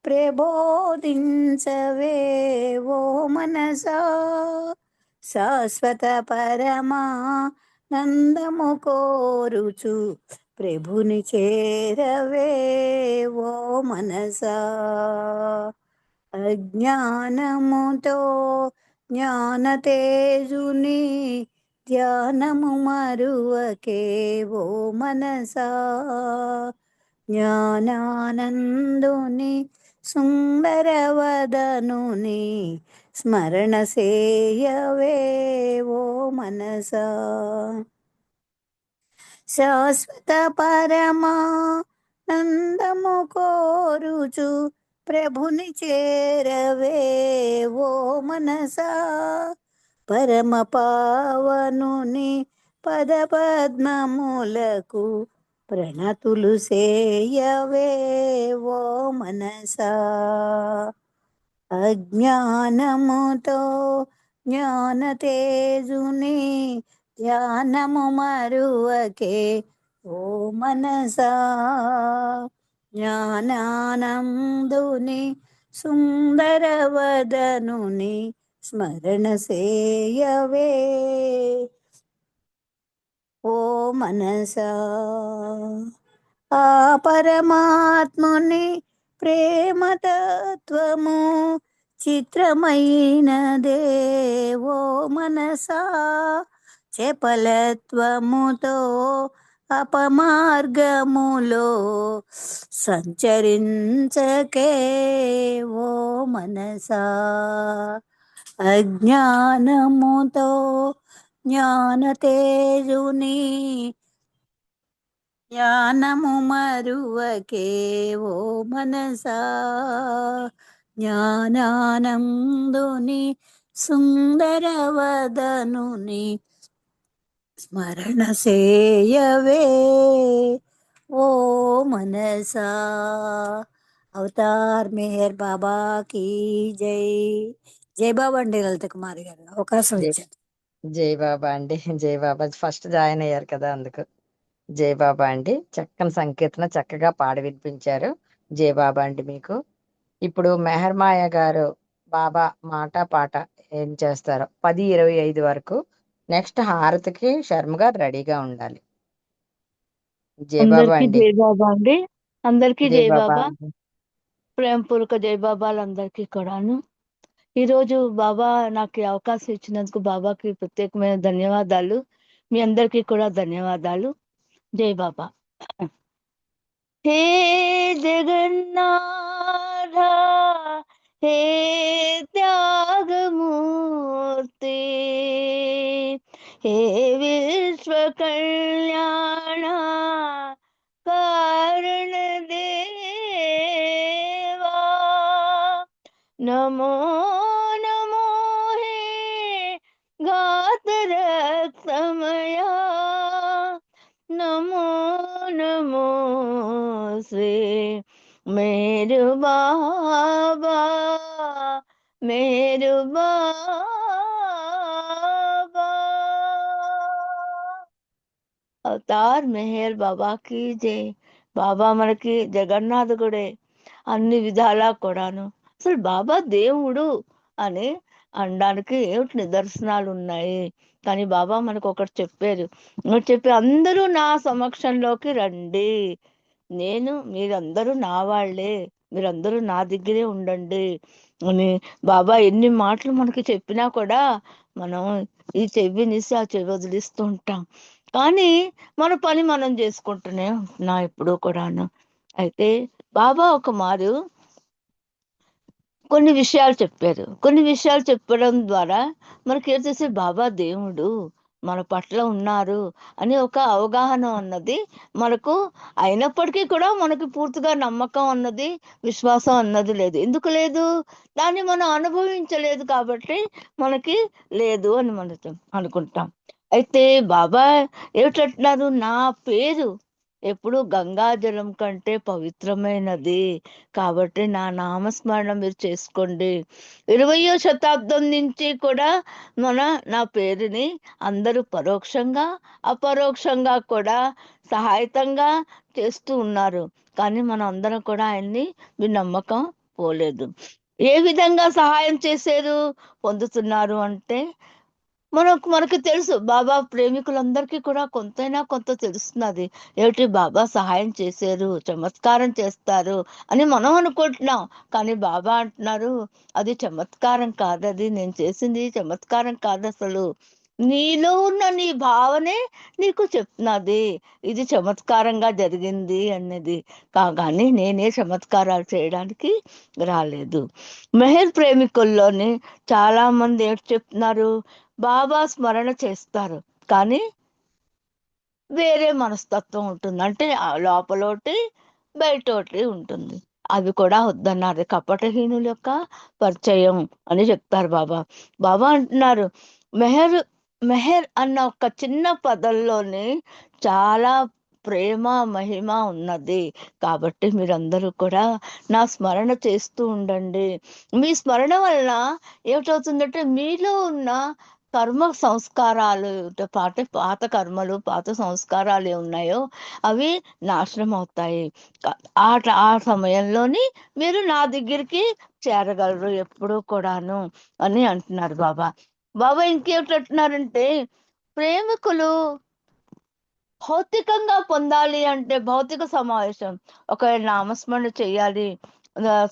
ప్రబోధించవే ఓ మనసా, శాశ్వత పరమానందము కోరుచు ప్రభుని చేరవే ఓ మనసా. అజ్ఞానముతో జ్ఞాన తేజుని ధ్యానము మరువకే ఓ మనసా, జ్ఞానానందుని సుందరవదనుని స్మరణ సేయవే ఓ మనసా. శాశ్వత పరమానందము కోరుచు ప్రభుని చేరవే ఓ మనసా, పరమ పావనుని పద పద్మములకు ప్రణతులు సేయవే ఓ మనసా. అజ్ఞానముతో జ్ఞాన తేజుని ధ్యానము మరువకే ఓ మనసా, జ్ఞానానందుని సుందరవదనుని స్మరణ సేయవే ఓ మనసా. ఆ పరమాత్ముని ప్రేమతత్వము చిత్రమైనదే ఓ మనసా, చపలత్వముతో అపమార్గములో సంచరించకే ఓ మనసా. అజ్ఞానముతో జ్ఞాన తేజుని జ్ఞానము మరువకే ఓ మనసా, జ్ఞానానందుని సుందరవదనుని స్మరణ సేయవే ఓ మనసా. అవతార్ మెహర్ బాబా की జై. జై బాబా అండి లలిత కుమారి గారు, అవకాశం జై ఇచ్చారు. జయబాబా అండి. జయబాబా ఫస్ట్ జాయిన్ అయ్యారు కదా అందుకు. జయబాబా అండి. చక్కని సంకీర్తన చక్కగా పాడి వినిపించారు. జయబాబా అండి మీకు. ఇప్పుడు మెహర్మాయ గారు బాబా మాట పాట ఏం చేస్తారో 10:25 వరకు. నెక్స్ట్ హారతికి శర్మ గారు రెడీగా ఉండాలి. జయబాబా అందరికీ అండి. జై బాబా అండి. అందరికీ జై జయబాబా బాబా. అండి. ప్రేమపూర్వక జై బాబాలందరికీ కూడాను. ఈరోజు బాబా నాకు ఈ అవకాశం ఇచ్చినందుకు బాబాకి ప్రత్యేకమైన ధన్యవాదాలు. మీ అందరికీ కూడా ధన్యవాదాలు. జై బాబా. హే జగన్నాథ, హే త్యాగమూర్తి, హే నమో నమో హే గాత రక్షమయా నమో నమో శ్రీ మేరు బాబా మేరు బాబా అవతార్ మెహర్ బాబాకి జై. బాబా మనకి జగన్నాథుడే అన్ని విధాలా కూడాను. అసలు బాబా దేవుడు అని అనడానికి ఏమిటి నిదర్శనాలు ఉన్నాయి? కానీ బాబా మనకు ఒకటి చెప్పారు. చెప్పి అందరూ నా సమక్షంలోకి రండి, మీరందరూ నా వాళ్ళే, మీరందరూ నా దగ్గరే ఉండండి అని బాబా ఎన్ని మాటలు మనకి చెప్పినా కూడా మనం ఈ చెవినిసి ఆ చెవి వదిలిస్తూ ఉంటాం. కానీ మన పని మనం చేసుకుంటూనే ఉంటున్నాం ఎప్పుడూ కూడాను. అయితే బాబా ఒక మారు కొన్ని విషయాలు చెప్పారు. కొన్ని విషయాలు చెప్పడం ద్వారా మనకి ఏం చేసే బాబా దేవుడు మన పట్ల ఉన్నారు అని ఒక అవగాహన అన్నది మనకు అయినప్పటికీ కూడా మనకి పూర్తిగా నమ్మకం అన్నది, విశ్వాసం అన్నది లేదు. ఎందుకు లేదు? దాన్ని మనం అనుభవించలేదు కాబట్టి మనకి లేదు అని మనం అనుకుంటాం. అయితే బాబా ఏమిటంటున్నారు? నా పేరు ఎప్పుడు గంగాజలం కంటే పవిత్రమైనది కాబట్టి నా నామస్మరణ మీరు చేసుకోండి. 20వ శతాబ్దం నుంచి కూడా నా పేరుని అందరూ పరోక్షంగా అపరోక్షంగా కూడా సహాయతంగా చేస్తూ ఉన్నారు. కానీ మనం అందరం కూడా ఆయన్ని మీ నమ్మకం పోలేదు. ఏ విధంగా సహాయం చేశారు పొందుతున్నారు అంటే మనకు తెలుసు. బాబా ప్రేమికులందరికీ కూడా కొంతైనా కొంత తెలుస్తున్నది. ఏమిటి బాబా సహాయం చేశారు, చమత్కారం చేస్తారు అని మనం అనుకుంటున్నాం. కానీ బాబా అంటున్నారు అది చమత్కారం కాదు, అది నేను చేసింది చమత్కారం కాదు, అసలు నీలో ఉన్న నీ భావనే నీకు చెప్తున్నది ఇది చమత్కారంగా జరిగింది అన్నది. కానీ నేనే చమత్కారాలు చేయడానికి రాలేదు. మెహర్ ప్రేమికుల్లోని చాలా మంది ఏంటి చెప్తున్నారు? బాబా స్మరణ చేస్తారు కానీ వేరే మనస్తత్వం ఉంటుంది. అంటే లోపలోటి బయటోటి ఉంటుంది. అవి కూడా వద్దన్నారు. కపటహీనుల యొక్క పరిచయం అని చెప్తారు బాబా. బాబా అంటున్నారు మెహర్ అన్న ఒక చిన్న పదంలోనే చాలా ప్రేమ మహిమ ఉన్నది. కాబట్టి మీరందరూ కూడా నా స్మరణ చేస్తూ ఉండండి. మీ స్మరణ వలన ఏమిటవుతుందంటే మీలో ఉన్న కర్మ సంస్కారాలు పాత కర్మలు, పాత సంస్కారాలు ఉన్నాయో అవి నాశనం అవుతాయి. ఆ సమయంలోని మీరు నా దగ్గరికి చేరగలరు ఎప్పుడూ కూడాను అని అంటున్నారు బాబా. బాబా ఇంకేమిటంటున్నారంటే ప్రేమికులు భౌతికంగా పొందాలి అంటే భౌతిక సమావేశం ఒకవేళ నామస్మరణ చేయాలి,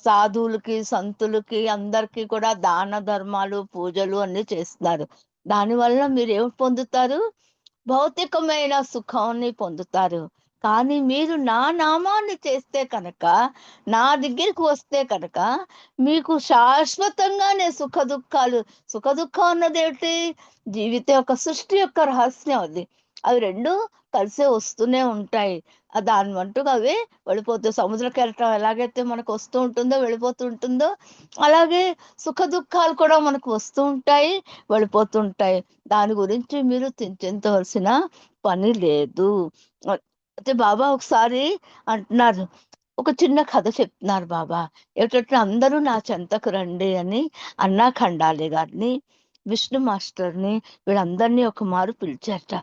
సాధువులకి సంతులకి అందరికీ కూడా దాన ధర్మాలు పూజలు అన్ని చేస్తున్నారు. దానివల్ల మీరు ఏమి పొందుతారు? భౌతికమైన సుఖాన్ని పొందుతారు. కానీ మీరు నా నామాన్ని చేస్తే కనుక, నా దగ్గరికి వస్తే కనుక మీకు శాశ్వతంగానే సుఖ దుఃఖం అన్నది ఏమిటి? జీవితం యొక్క సృష్టి యొక్క రహస్యం అది. అవి రెండు కలిసే వస్తూనే ఉంటాయి. దాని మట్టుకు అవే వెళ్ళిపోతాయి. సముద్ర కెరటం ఎలాగైతే మనకు వస్తూ ఉంటుందో వెళ్ళిపోతూ ఉంటుందో అలాగే సుఖ దుఃఖాలు కూడా మనకు వస్తూ ఉంటాయి, వెళ్ళిపోతూ ఉంటాయి. దాని గురించి మీరు చింతించవలసిన పని లేదు. అయితే బాబా ఒకసారి అంటున్నారు, ఒక చిన్న కథ చెప్తున్నారు బాబా. ఏమిటంటే అందరూ నా చెంతకు రండి అని అన్నా ఖండాలి గారిని, విష్ణు మాస్టర్ని, వీళ్ళందరినీ ఒక మారు పిలిచారట.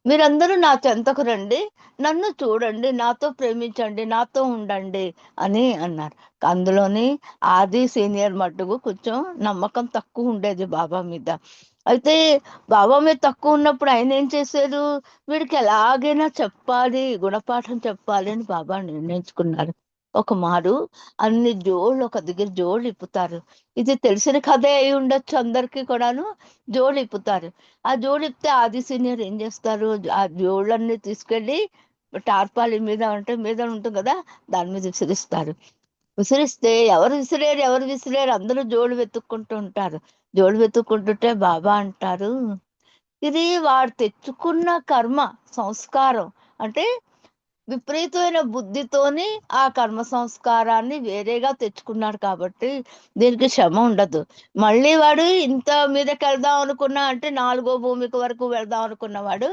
మీరందరూ నా చెంతకు రండి, నన్ను చూడండి, నాతో ప్రేమించండి, నాతో ఉండండి అని అన్నారు. అందులోని ఆది సీనియర్ మట్టుకు కొంచెం నమ్మకం తక్కువ ఉండేది బాబా మీద. అయితే బాబా మీద తక్కువ ఉన్నప్పుడు ఆయన ఏం చేశారు? వీడికి ఎలాగైనా చెప్పాలి, గుణపాఠం చెప్పాలి అని బాబా నిర్ణయించుకున్నారు. ఒక మారు అన్ని జోళ్ళు ఒక దగ్గర జోళ్ళు ఇప్పుతారు. ఇది తెలిసిన కథే అయి ఉండొచ్చు అందరికీ కూడాను. జోళ్ళు ఇప్పుతారు. ఆ జోడు ఇప్పితే ఆది సీనియర్ ఏం చేస్తారు? ఆ జోళ్ళన్నీ తీసుకెళ్ళి టార్పాలి మీద ఉంటుంది కదా, దాని మీద విసిరిస్తారు. విసిరిస్తే ఎవరు విసిరేరు అందరూ జోడు వెతుక్కుంటూ ఉంటారు. జోడు వెతుక్కుంటుంటే బాబా అంటారు, ఇది వాడు తెచ్చుకున్న కర్మ సంస్కారం. అంటే విపరీతమైన బుద్ధితోని ఆ కర్మ సంస్కారాన్ని వేరేగా తెచ్చుకున్నాడు కాబట్టి దీనికి శ్రమ ఉండదు. మళ్ళీ వాడు ఇంత మీదకి వెళ్దాం అనుకున్నా అంటే 4వ భూమికి వరకు వెళ్దాం అనుకున్నవాడు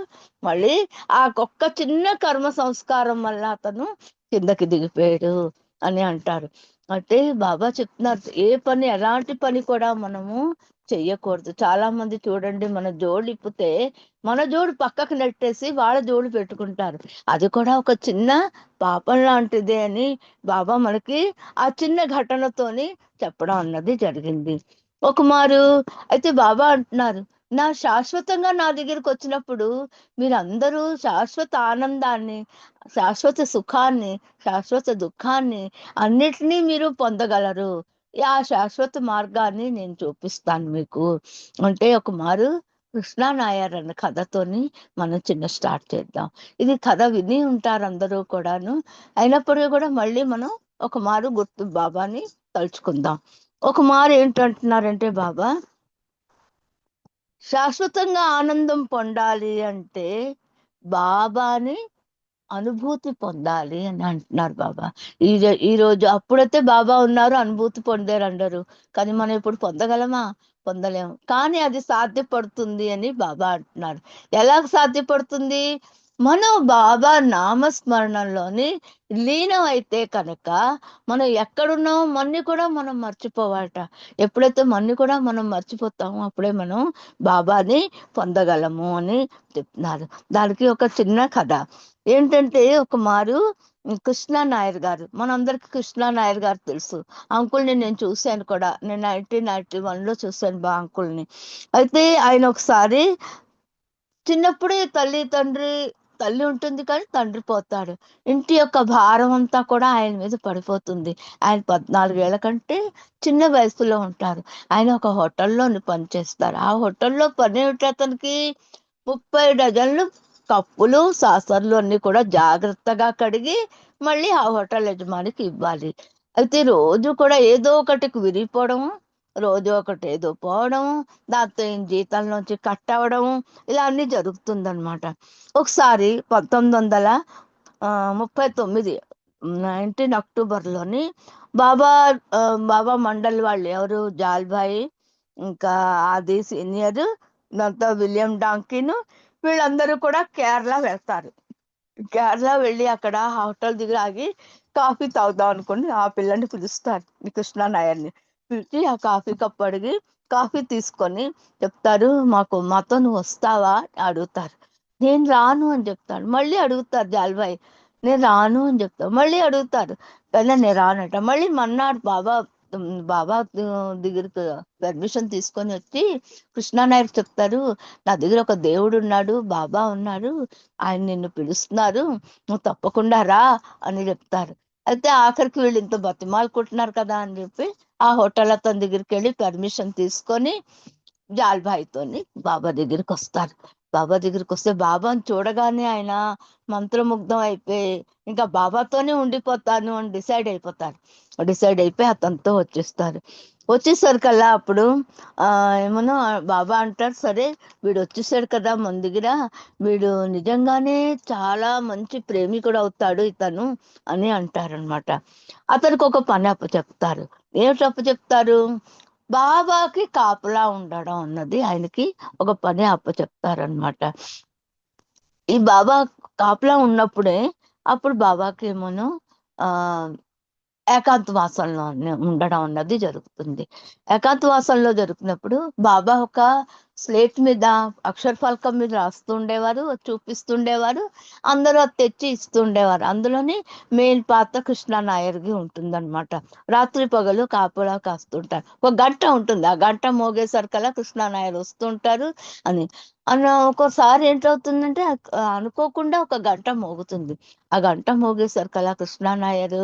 మళ్ళీ ఆ ఒక్క చిన్న కర్మ సంస్కారం వల్ల అతను కిందకి దిగిపోయాడు అని అంటారు. అంటే బాబా చెప్తున్నారు ఏ పని ఎలాంటి పని కూడా మనము చెయ్యకూడదు. చాలా మంది చూడండి మన జోడు ఇప్పితే మన జోడు పక్కకు నెట్టేసి వాళ్ళ జోడు పెట్టుకుంటారు. అది కూడా ఒక చిన్న పాపం లాంటిదే అని బాబా మనకి ఆ చిన్న ఘటనతోని చెప్పడం అన్నది జరిగింది. ఒక మారు అయితే బాబా అంటున్నారు శాశ్వతంగా నా దగ్గరికి వచ్చినప్పుడు మీరందరూ శాశ్వత ఆనందాన్ని, శాశ్వత సుఖాన్ని, శాశ్వత దుఃఖాన్ని అన్నిటినీ మీరు పొందగలరు. ఆ శాశ్వత మార్గాన్ని నేను చూపిస్తాను మీకు అంటే ఒక మారు కృష్ణా నాయర్ అన్న కథతోని మనం చిన్న స్టార్ట్ చేద్దాం. ఇది కథ విని ఉంటారు అందరూ కూడాను. అయినప్పటికీ కూడా మళ్ళీ మనం ఒక మారు గుర్తు బాబాని తలుచుకుందాం. ఒక మారు ఏంటంటున్నారంటే బాబా శాశ్వతంగా ఆనందం పొందాలి అంటే బాబాని అనుభూతి పొందాలి అని అంటున్నారు బాబా. ఈ రోజు అప్పుడైతే బాబా ఉన్నారు అనుభూతి పొందారు అందరూ, కానీ మనం ఇప్పుడు పొందగలమా? పొందలేము. కానీ అది సాధ్యపడుతుంది అని బాబా అంటున్నారు. ఎలా సాధ్యపడుతుంది? మనం బాబా నామస్మరణలోని లీనం అయితే కనుక మనం ఎక్కడున్నాం మన్ని కూడా మనం మర్చిపోవాలట. ఎప్పుడైతే మన్ని కూడా మనం మర్చిపోతామో అప్పుడే మనం బాబాని పొందగలము అని చెప్తున్నారు. దానికి ఒక చిన్న కథ ఏంటంటే ఒక మారు కృష్ణా నాయర్ గారు, మనందరికి కృష్ణా నాయర్ గారు తెలుసు. అంకుల్ని నేను చూశాను కూడా, నేను 1991లో చూశాను బా అంకుల్ని. అయితే ఆయన ఒకసారి చిన్నప్పుడే తల్లి ఉంటుంది కానీ తండ్రి పోతాడు. ఇంటి యొక్క భారం అంతా కూడా ఆయన మీద పడిపోతుంది. ఆయన 14 ఏళ్ల కంటే చిన్న వయసులో ఉంటారు. ఆయన ఒక హోటల్లో పనిచేస్తారు. ఆ హోటల్లో పని ఏమిటి అతనికి 30 డజన్లు కప్పులు సాసర్లు అన్ని కూడా జాగ్రత్తగా కడిగి మళ్ళీ ఆ హోటల్ యజమానికి ఇవ్వాలి. అయితే రోజు కూడా ఏదో ఒకటికి విరిగిపోవడం, రోజు ఒకటి ఏదో పోవడం, దాంతో జీతంలోంచి కట్ అవ్వడం, ఇలా అన్ని జరుగుతుందన్నమాట. ఒకసారి 1939 19 అక్టోబర్లోని బాబా మండల్ వాళ్ళు ఎవరు జాల్భాయ్, ఇంకా ఆది సీనియర్, దాంతో విలియం డాంకిన్, వీళ్ళందరూ కూడా కేరళ వెళ్తారు. కేరళ వెళ్ళి అక్కడ హోటల్ దగ్గర ఆగి కాఫీ తాగుదాం అనుకుని ఆ పిల్లని పిలుస్తారు, ఈ కృష్ణా నాయర్ని పిలిచి ఆ కాఫీ కప్ అడిగి కాఫీ తీసుకొని చెప్తారు, మాతో నువ్వు వస్తావా అడుగుతారు. నేను రాను అని చెప్తాను. మళ్ళీ అడుగుతారు జాల్బాయ్, నేను రాను అని చెప్తాను. మళ్ళీ అడుగుతారు, కానీ నేను రానట. మళ్ళీ మన్నాడు బాబా దగ్గరికి పర్మిషన్ తీసుకొని వచ్చి కృష్ణా నాయర్ చెప్తారు, నా దగ్గర ఒక దేవుడు ఉన్నాడు, బాబా ఉన్నాడు, ఆయన నిన్ను పిలుస్తున్నారు, నువ్వు తప్పకుండా రా అని చెప్తారు. అయితే ఆఖరికి వీళ్ళు ఇంత బతిమాలుకుంటున్నారు కదా అని చెప్పి ఆ హోటల్ అతని దగ్గరికి వెళ్ళి పర్మిషన్ తీసుకొని జాల్బాయితోని బాబా దగ్గరికి వస్తారు. బాబా దగ్గరికి వస్తే బాబాని చూడగానే ఆయన మంత్రముగ్ధం అయిపోయి ఇంకా బాబాతోనే ఉండిపోతాను అని డిసైడ్ అయిపోయి అతనితో వచ్చేసరికల్లా అప్పుడు ఏమన్నా బాబా అంటారు, సరే వీడు వచ్చేసాడు కదా మన దగ్గర, వీడు నిజంగానే చాలా మంచి ప్రేమికుడు అవుతాడు ఇతను అని అంటారనమాట. అతనికి ఒక పని అప్పచెప్తారు. ఏమిటి అప్పచెప్తారు? బాబాకి కాపలా ఉండడం అన్నది ఆయనకి ఒక పని అప్పచెప్తారనమాట. ఈ బాబా కాపలా ఉన్నప్పుడే అప్పుడు బాబాకి ఏమోను ఏకాంతవాసంలో ఉండడం అన్నది జరుగుతుంది. ఏకాంతవాసంలో జరుగుతున్నప్పుడు బాబా ఒక స్లేట్ మీద అక్షర ఫలకం మీద రాస్తుండేవారు, చూపిస్తుండేవారు, అందరూ అది తెచ్చి ఇస్తుండేవారు. అందులోని మెయిన్ పాత్ర కృష్ణా నాయర్కి ఉంటుందన్నమాట. రాత్రి పగలు కాపులా కాస్తుంటారు. ఒక గంట ఉంటుంది, ఆ గంట మోగేసరికల్లా కృష్ణా నాయర్ వస్తుంటారు అని ఒక్కోసారి ఏంటవుతుందంటే అనుకోకుండా ఒక గంట మోగుతుంది. ఆ గంట మోగేసరికల్లా కృష్ణా నాయర్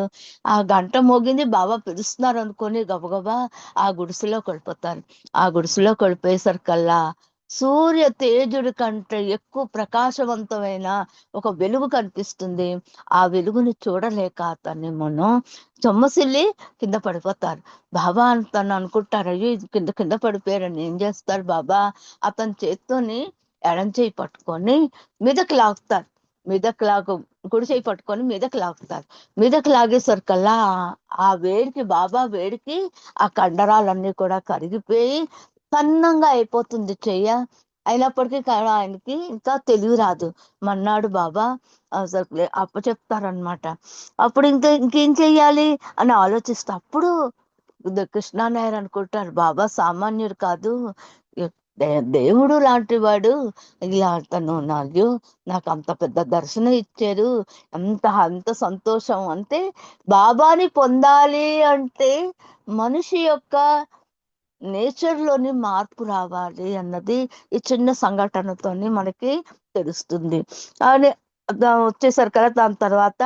ఆ గంట మోగింది బాబా పిలుస్తున్నారు అనుకొని గబగబా ఆ గుడిసెలోకి వెళ్ళిపోతారు. ఆ గుడిసెలోకి వెళ్ళిపోయేసరికల్లా సూర్య తేజుడి కంటే ఎక్కువ ప్రకాశవంతమైన ఒక వెలుగు కనిపిస్తుంది. ఆ వెలుగుని చూడలేక అతన్ని మనం చొమ్మసిల్లి కింద పడిపోతారు. బాబా తను అనుకుంటారు, అయ్యో కింద పడిపోయారని. ఏం చేస్తారు బాబా? అతని చేత్తోని ఎడం చేయి పట్టుకొని మీదకి లాగుతారు. మీదకి లాగు, కుడి చేయి పట్టుకొని మీదకి లాగుతారు. మీదకి లాగేసరికల్లా ఆ వేడికి, బాబా వేడికి ఆ కండరాలన్నీ కూడా కరిగిపోయి సన్నంగా అయిపోతుంది చెయ్య. అయినప్పటికీ ఆయనకి ఇంకా తెలివి రాదు. మన్నాడు బాబా అసలు అప్పచెప్తారనమాట. అప్పుడు ఇంకేం చెయ్యాలి అని ఆలోచిస్తే అప్పుడు కృష్ణా నాయర్ అనుకుంటారు, బాబా సామాన్యుడు కాదు, దేవుడు లాంటి వాడు. ఇలా తను నాకు అంత పెద్ద దర్శనం ఇచ్చారు, అంత సంతోషం. అంటే బాబాని పొందాలి అంటే మనిషి యొక్క నేచర్ లోని మార్పు రావాలి అన్నది ఈ చిన్న సంఘటనతోని మనకి తెలుస్తుంది. అని వచ్చేసరికి కదా దాని తర్వాత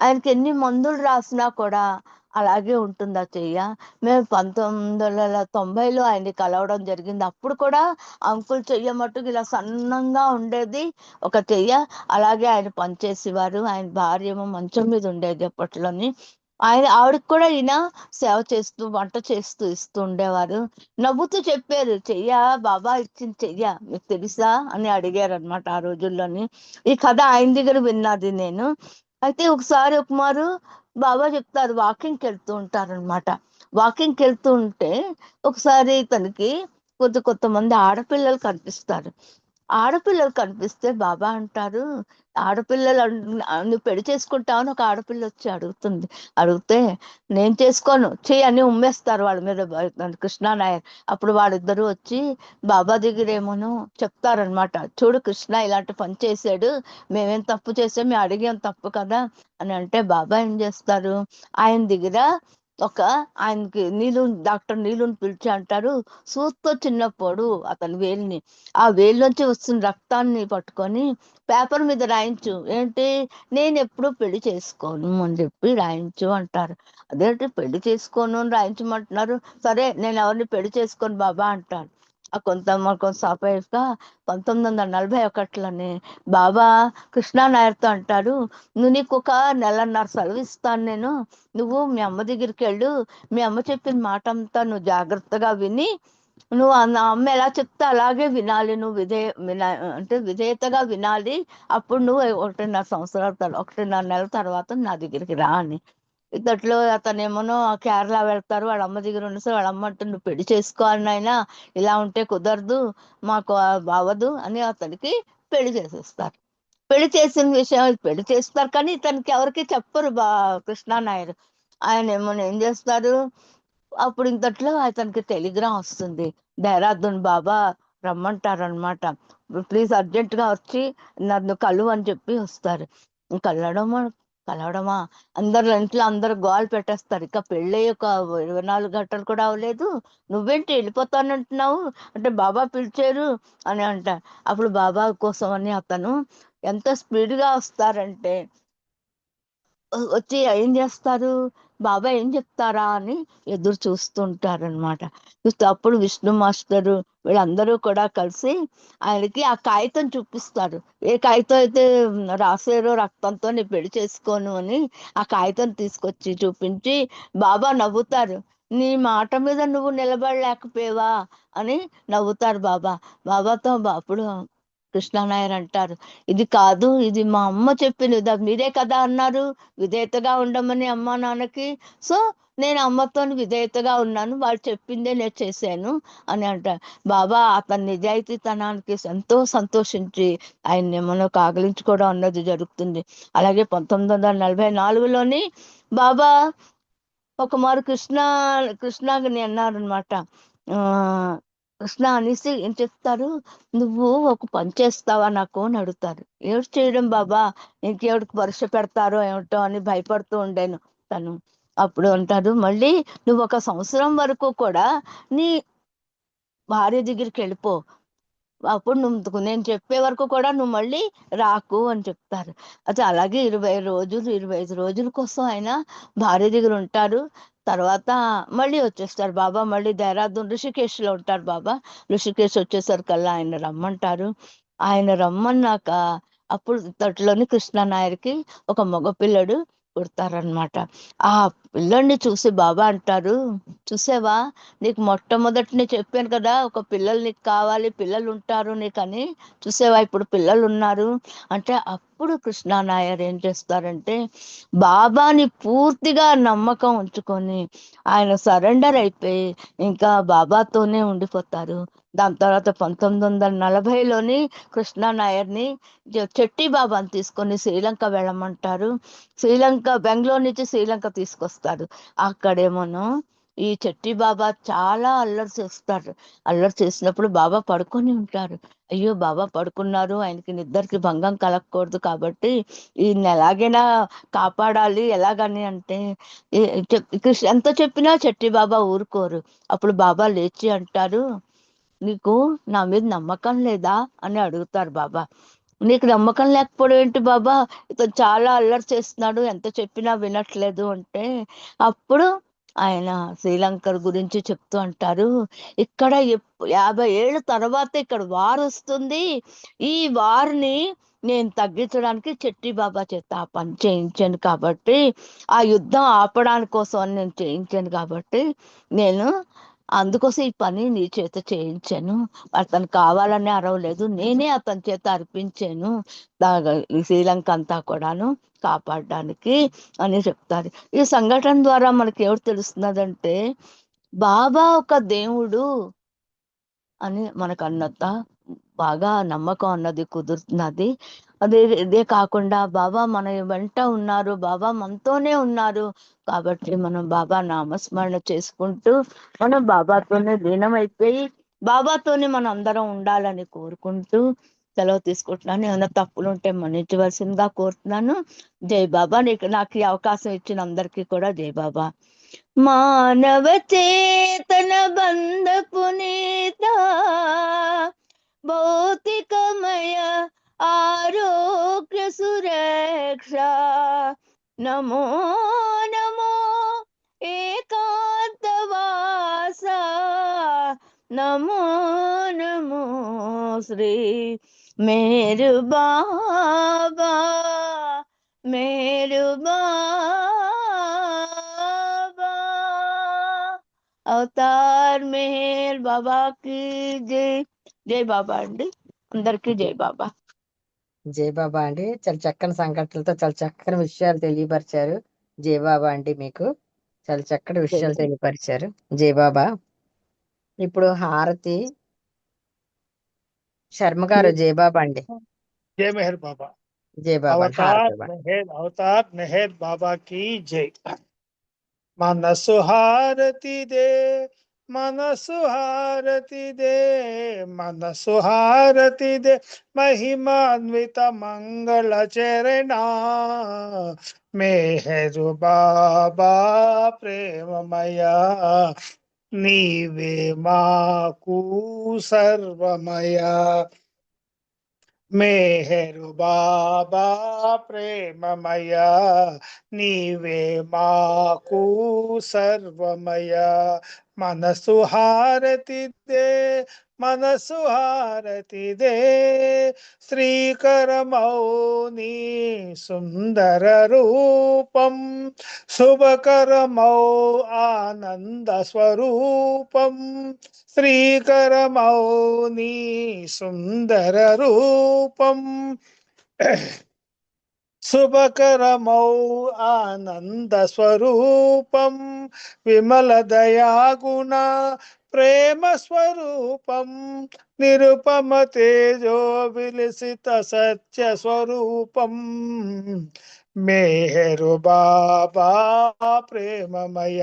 ఆయనకి ఎన్ని మందులు రాసినా కూడా అలాగే ఉంటుంది ఆ చెయ్య. మేము 1990లో ఆయన్ని కలవడం జరిగింది. అప్పుడు కూడా అంకుల్ చెయ్య మట్టుకు ఇలా సన్నంగా ఉండేది ఒక చెయ్య. అలాగే ఆయన పనిచేసేవారు. ఆయన భార్య ఏమో మంచం మీద ఉండేది అప్పట్లోని. ఆవిడకి కూడా ఈయన సేవ చేస్తూ వంట చేస్తూ ఇస్తూ ఉండేవారు. నవ్వుతూ చెప్పారు, చెయ్య బాబా ఇచ్చింది చెయ్య, మీకు తెలుసా అని అడిగారు అనమాట ఆ రోజుల్లోని. ఈ కథ ఆయన దగ్గర విన్నది నేను. అయితే ఒకసారి ఒకమారు బాబా చెప్తారు, వాకింగ్కి వెళ్తూ ఉంటారనమాట. వాకింగ్కి వెళ్తూ ఉంటే ఒకసారి తనకి కొంతమంది ఆడపిల్లలు కనిపిస్తారు. ఆడపిల్లలు కనిపిస్తే బాబా అంటారు, ఆడపిల్లలు నువ్వు పెళ్లి చేసుకుంటావని ఒక ఆడపిల్ల వచ్చి అడిగితే నేను చేసుకోను చెయ్యి అని ఉమ్మేస్తారు వాళ్ళ మీద కృష్ణా నాయర్. అప్పుడు వాళ్ళిద్దరూ వచ్చి బాబా దగ్గర ఏమోనో చెప్తారనమాట, చూడు కృష్ణ ఇలాంటి పని చేశాడు, మేమేం తప్పు చేసాం, మేము అడిగేం తప్పు కదా అని. అంటే బాబా ఏం చేస్తారు, ఆయన దగ్గర ఆయనకి డాక్టర్ నీలుని పిలిచి అంటారు, సూత్తో చిన్నప్పుడు అతని వేలిని, ఆ వేలిలోంచి వస్తున్న రక్తాన్ని పట్టుకొని పేపర్ మీద రాయించు, ఏంటి నేను ఎప్పుడు పెళ్లి చేసుకోను అని చెప్పి రాయించు అంటారు. అదేంటి పెళ్లి చేసుకోను అని రాయించమంటున్నారు, సరే నేను ఎవరిని పెళ్లి చేసుకోను బాబా అంటారు. కొంత సాపేగా 1941లోనే బాబా కృష్ణా నాయర్తో అంటారు, నువ్వు నీకు ఒక నెలన్నర సెలవు ఇస్తాను నేను, నువ్వు మీ అమ్మ దగ్గరికి వెళ్ళు, మీ అమ్మ చెప్పిన మాట అంతా నువ్వు జాగ్రత్తగా విని, నువ్వు అమ్మ ఎలా చెప్తే అలాగే వినాలి, నువ్వు విధేయతగా వినాలి. అప్పుడు నువ్వు 1.5 నెలల తర్వాత నా దగ్గరికి రా అని. ఇద్దట్లో అతనేమోనో కేరళ వెళ్తారు, వాళ్ళ అమ్మ దగ్గర ఉన్న వాళ్ళ అమ్మ అంటే నువ్వు పెళ్లి చేసుకోవాలి నాయనా, ఇలా ఉంటే కుదరదు, మాకు అవ్వదు అని అతనికి పెళ్లి చేసేస్తారు. పెళ్లి చేసిన విషయం పెళ్లి చేస్తారు కానీ ఇతనికి ఎవరికి చెప్పరు కృష్ణా నాయర్. ఆయన ఏం చేస్తారు, అప్పుడు ఇంతట్లో అతనికి టెలిగ్రామ్ వస్తుంది, దేహరాదూన్ బాబా రమ్మంటారనమాట, ప్లీజ్ అర్జెంట్ గా వచ్చి నన్ను కలువు అని చెప్పి వస్తారు. కలవడమా ఇంట్లో అందరు గోల్ పెట్టేస్తారు, ఇక పెళ్ళి ఒక 24 గంటలు కూడా అవ్వలేదు, నువ్వేంటి వెళ్ళిపోతానంటున్నావు అంటే బాబా పిలిచారు అని అంటారు. అప్పుడు బాబా కోసం అని అతను ఎంత స్పీడ్గా వస్తారంటే వచ్చి ఏం చేస్తారు, బాబా ఏం చెప్తారా అని ఎదురు చూస్తుంటారనమాట. చూస్తే అప్పుడు విష్ణు మాస్టరు వీళ్ళందరూ కూడా కలిసి ఆయనకి ఆ కాగితం చూపిస్తారు. ఏ కాగితం అయితే రాసారో రక్తంతో నేను పెళ్లి చేసుకోను అని ఆ కాగితం తీసుకొచ్చి చూపించి బాబా నవ్వుతారు, నీ మాట మీద నువ్వు నిలబడలేకపోయావా అని నవ్వుతారు బాబాతో. అప్పుడు కృష్ణా నాయర్ అంటారు, ఇది కాదు, ఇది మా అమ్మ చెప్పినది, మీరే కదా అన్నారు విధేయతగా ఉండమని అమ్మ నాన్నకి, సో నేను అమ్మతో విధేయతగా ఉన్నాను, వాళ్ళు చెప్పిందే నేను చేశాను అని అంటారు. బాబా అతని నిజాయితీతనానికి ఎంతో సంతోషించి ఆయన్ని ఏమన్నా కాగలించుకోవడం అన్నది జరుగుతుంది. అలాగే 1944లోని బాబా ఒకమారు కృష్ణాని అన్నారనమాట, కృష్ణ అనేసి ఏం చెప్తారు, నువ్వు ఒక పని చేస్తావా నాకు అని అడుగుతారు. ఏమిటి చేయడం బాబా, ఇంకెవరికి పరీక్ష పెడతారో ఏమిటో అని భయపడుతూ ఉండేను తను. అప్పుడు అంటారు, మళ్ళీ నువ్వు 1 సంవత్సరం వరకు కూడా నీ భార్య దగ్గరికి వెళ్ళిపో, అప్పుడు నేను చెప్పే వరకు కూడా నువ్వు మళ్ళీ రాకు అని చెప్తారు. అయితే అలాగే 25 రోజుల కోసం ఆయన భార్య దగ్గర ఉంటారు. తర్వాత మళ్ళీ వచ్చేస్తారు బాబా, మళ్ళీ దేహరాదూన్ ఋషికేశ్ లో ఉంటారు బాబా. ఋషికేశ్ వచ్చేసరికల్లా ఆయన రమ్మంటారు. ఆయన రమ్మన్నాక అప్పుడు తట్లోని కృష్ణ నాయర్కి ఒక మగపిల్లడు పుడతారనమాట. ఆ పిల్లోడిని చూసి బాబా అంటారు, చూసావా నీకు మొట్టమొదటిని చెప్పాను కదా, ఒక పిల్లలు నీకు కావాలి, పిల్లలు ఉంటారు నీకని, చూసావా ఇప్పుడు పిల్లలు ఉన్నారు అంటే. అప్పుడు కృష్ణా నాయర్ ఏం చేస్తారంటే, బాబాని పూర్తిగా నమ్మకం ఉంచుకొని ఆయన సరెండర్ అయిపోయి ఇంకా బాబాతోనే ఉండిపోతారు. దాని తర్వాత 1940లోని కృష్ణా నాయర్ని చెట్టి బాబాని తీసుకొని శ్రీలంక వెళ్ళమంటారు. శ్రీలంక, బెంగళూరు నుంచి శ్రీలంక తీసుకొస్తారు. అక్కడేమోనో ఈ చెట్టి బాబా చాలా అల్లరి చేస్తారు. అల్లరి చేసినప్పుడు బాబా పడుకొని ఉంటారు. అయ్యో బాబా పడుకున్నారు, ఆయనకి నిద్రకి భంగం కలగకూడదు కాబట్టి ఈయన ఎలాగైనా కాపాడాలి. ఎలాగని అంటే ఎంత చెప్పినా చెట్టి బాబా ఊరుకోరు. అప్పుడు బాబా లేచి అంటారు, నీకు నా మీద నమ్మకం లేదా అని అడుగుతారు బాబా. నీకు నమ్మకం లేకపోవడం ఏంటి బాబా, ఇతను చాలా అల్లరి చేస్తున్నాడు, ఎంత చెప్పినా వినట్లేదు అంటే. అప్పుడు ఆయన శ్రీలంక గురించి చెప్తూ అంటారు, ఇక్కడ 50 ఏళ్ళ తర్వాత ఇక్కడ వార్ వస్తుంది. ఈ వార్ని నేను తగ్గించడానికి చెట్టి బాబా చేత ఆ పని చేయించాను కాబట్టి, ఆ యుద్ధం ఆపడానికి కోసం అని నేను చేయించాను కాబట్టి, నేను అందుకోసం ఈ పని నీ చేత చేయించాను. అతను కావాలని అరవలేదు, నేనే అతని చేత అర్పించాను ఈ శ్రీలంక అంతా కూడాను కాపాడడానికి అని చెప్తారు. ఈ సంఘటన ద్వారా మనకి ఎవరు తెలుస్తున్నదంటే, బాబా ఒక దేవుడు అని మనకు అన్నంత బాగా నమ్మకం అన్నది కుదురుతున్నది. ఇదే కాకుండా బాబా మన వెంట ఉన్నారు, బాబా మనతోనే ఉన్నారు కాబట్టి మనం బాబా నామస్మరణ చేసుకుంటూ మనం బాబాతోనే లీనమైపోయి బాబాతోనే మనం అందరం ఉండాలని కోరుకుంటూ సెలవు తీసుకుంటున్నాను. ఏమైనా తప్పులు ఉంటే మన్నించవలసిందిగా కోరుతున్నాను. జై బాబా. నాకు ఈ అవకాశం ఇచ్చిన అందరికీ కూడా జై బాబా. మానవ చేతన బంధ పునీత భౌతికమయ ఆరోగ్య సురక్ష నమో నమో ఏకాంతవాస నమో నమో శ్రీ మేరు బాబా మేరు బాబా. అవతార్ మెహర్ బాబా కి జై. జై బాబా అండి, అందరికీ జై బాబా. జై బాబా అండి. చాలా చక్కని సంఘటనలతో చాలా చక్కని విషయాలు తెలియపరిచారు. జై బాబా అండి, మీకు చాలా చక్కటి విషయాలు తెలియపరిచారు. జై బాబా. ఇప్పుడు హారతి శర్మ గారు. జై బాబా అండి. జై మెహర్ బాబా. జై బాబా అండి. హారతి ఇవ్వండి. అవతార్ మెహర్ బాబా की जय. మనసు హారతి దే, మనసు హారతి దే, మనసు హారతి దే, మహిమాన్విత మంగళ చరణ మెహరు బాబా ప్రేమమయ నీవే మాకు సర్వమయ. మెహరు బాబా ప్రేమమయ నీవే మాకు సర్వమయ. మనసు హారతి దే, మనసు హారతి దే, శ్రీకరమౌని సుందర రూపం, శుభకరమౌ ఆనంద స్వరూపం, శ్రీకరమౌని సుందర రూపం, శుభకరమౌ ఆనంద స్వరూపం, విమల దయాగుణ ప్రేమ స్వరూపం, నిరుపమ తేజో విలసిత సత్య స్వరూపం మెహరు బాబా ప్రేమమయ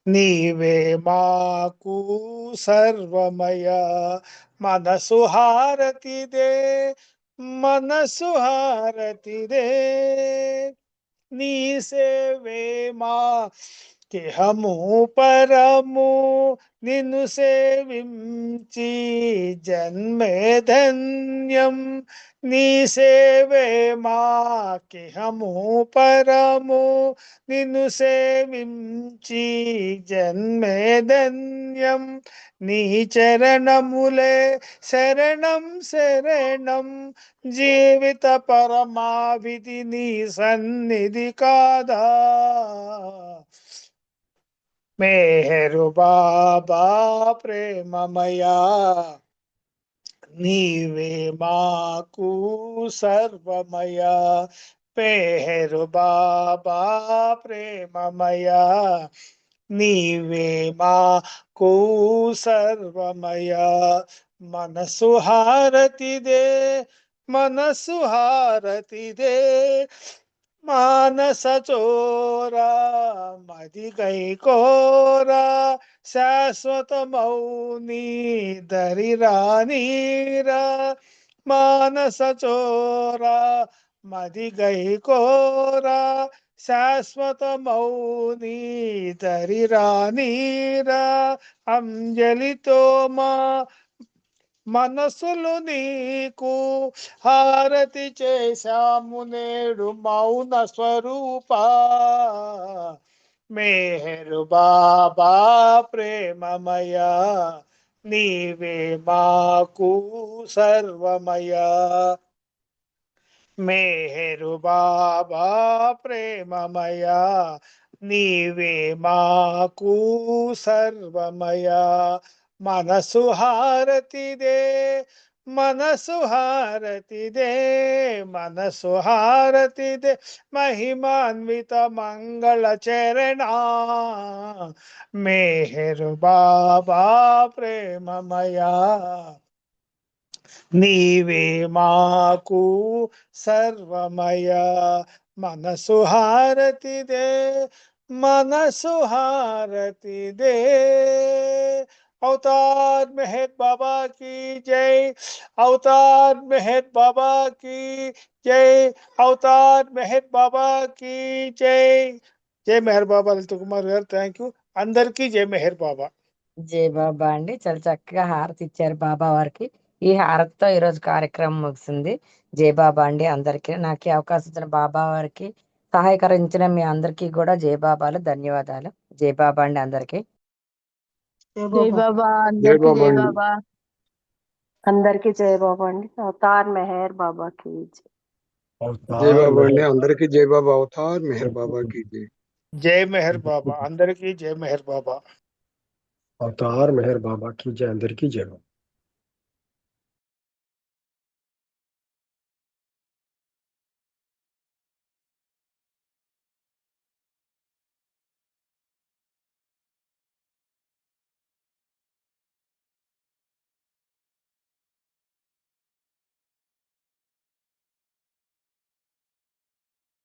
నీవే మాకు సర్వమయ. మనసు హారతి దే, మనసు హారతి దే, నీ సేవే మా కిహము పరము నిన్ను సేవించి జన్మే ధన్యం నీ సేవే మాకిహము పరము నిన్ను సేవించి జన్మే ధన్యం నీ చరణములే శరణం శరణం జీవిత పరమావిధి నీ సన్నిధి కాదా మేహరు బాబా ప్రేమమయా నీవే మాకు సర్వమయా పేహరు బాబా ప్రేమమయా నీవే మాకు సర్వమయా మనసు హారతిదే మనసు హారతిదే మానస చోరా మది గైకోరా శాశ్వత మౌని దరిరానీరా మానస చోరా మది గైకోరా శాశ్వత మౌని దరిరానీరా అంజలితో మా మనసులు నీకు హారతి చేశాము నేడు మౌన స్వరూప మేహరు బాబా ప్రేమమయా నీవే మాకు సర్వమయా మేహరు బాబా ప్రేమమయా నీవే మాకు సర్వమయా మనసు హారతిదే మనసు హారతిదే మనసు హారతిదే మహిమాన్విత మంగళ చరణ మేహరు బాబా ప్రేమమయా నీవే మాకు సర్వమయా మనసు హారతిదే మనసు హారతిదే अवतार मेहर बाबा की जय अवतार मेहर बाबा की जय अवतार मेहर बाबा की जय मेहर बाबा ललित कुमार గారు థ్యాంక్ యూ అందరికీ జై మెహర్ బాబా జై బాబా అండి. చాలా చక్కగా హారతి ఇచ్చారు బాబా వారికి. ఈ హారతితో ఈరోజు కార్యక్రమం ముగిసింది. జై బాబా అండి అందరికీ. నాకు ఈ అవకాశం ఇచ్చిన బాబా వారికి సహాయకరించిన మీ అందరికీ కూడా జై బాబాలు ధన్యవాదాలు. జై బాబా అండి అందరికీ. జై బాబా జై అందరికి బాబా జై అండి. బాబా అందరికీ జై బాబా అండి అవతార్ మెహర్ బాబా की జై अवतार బాబా అండి मेहर అందరికీ జై బాబా అవతార్ మెహర్ బాబా की जय జై మెహర్ బాబా అందరికీ జై మెహర్ బాబా अवतार मेहर बाबा की जय अंदर की जय बाबा।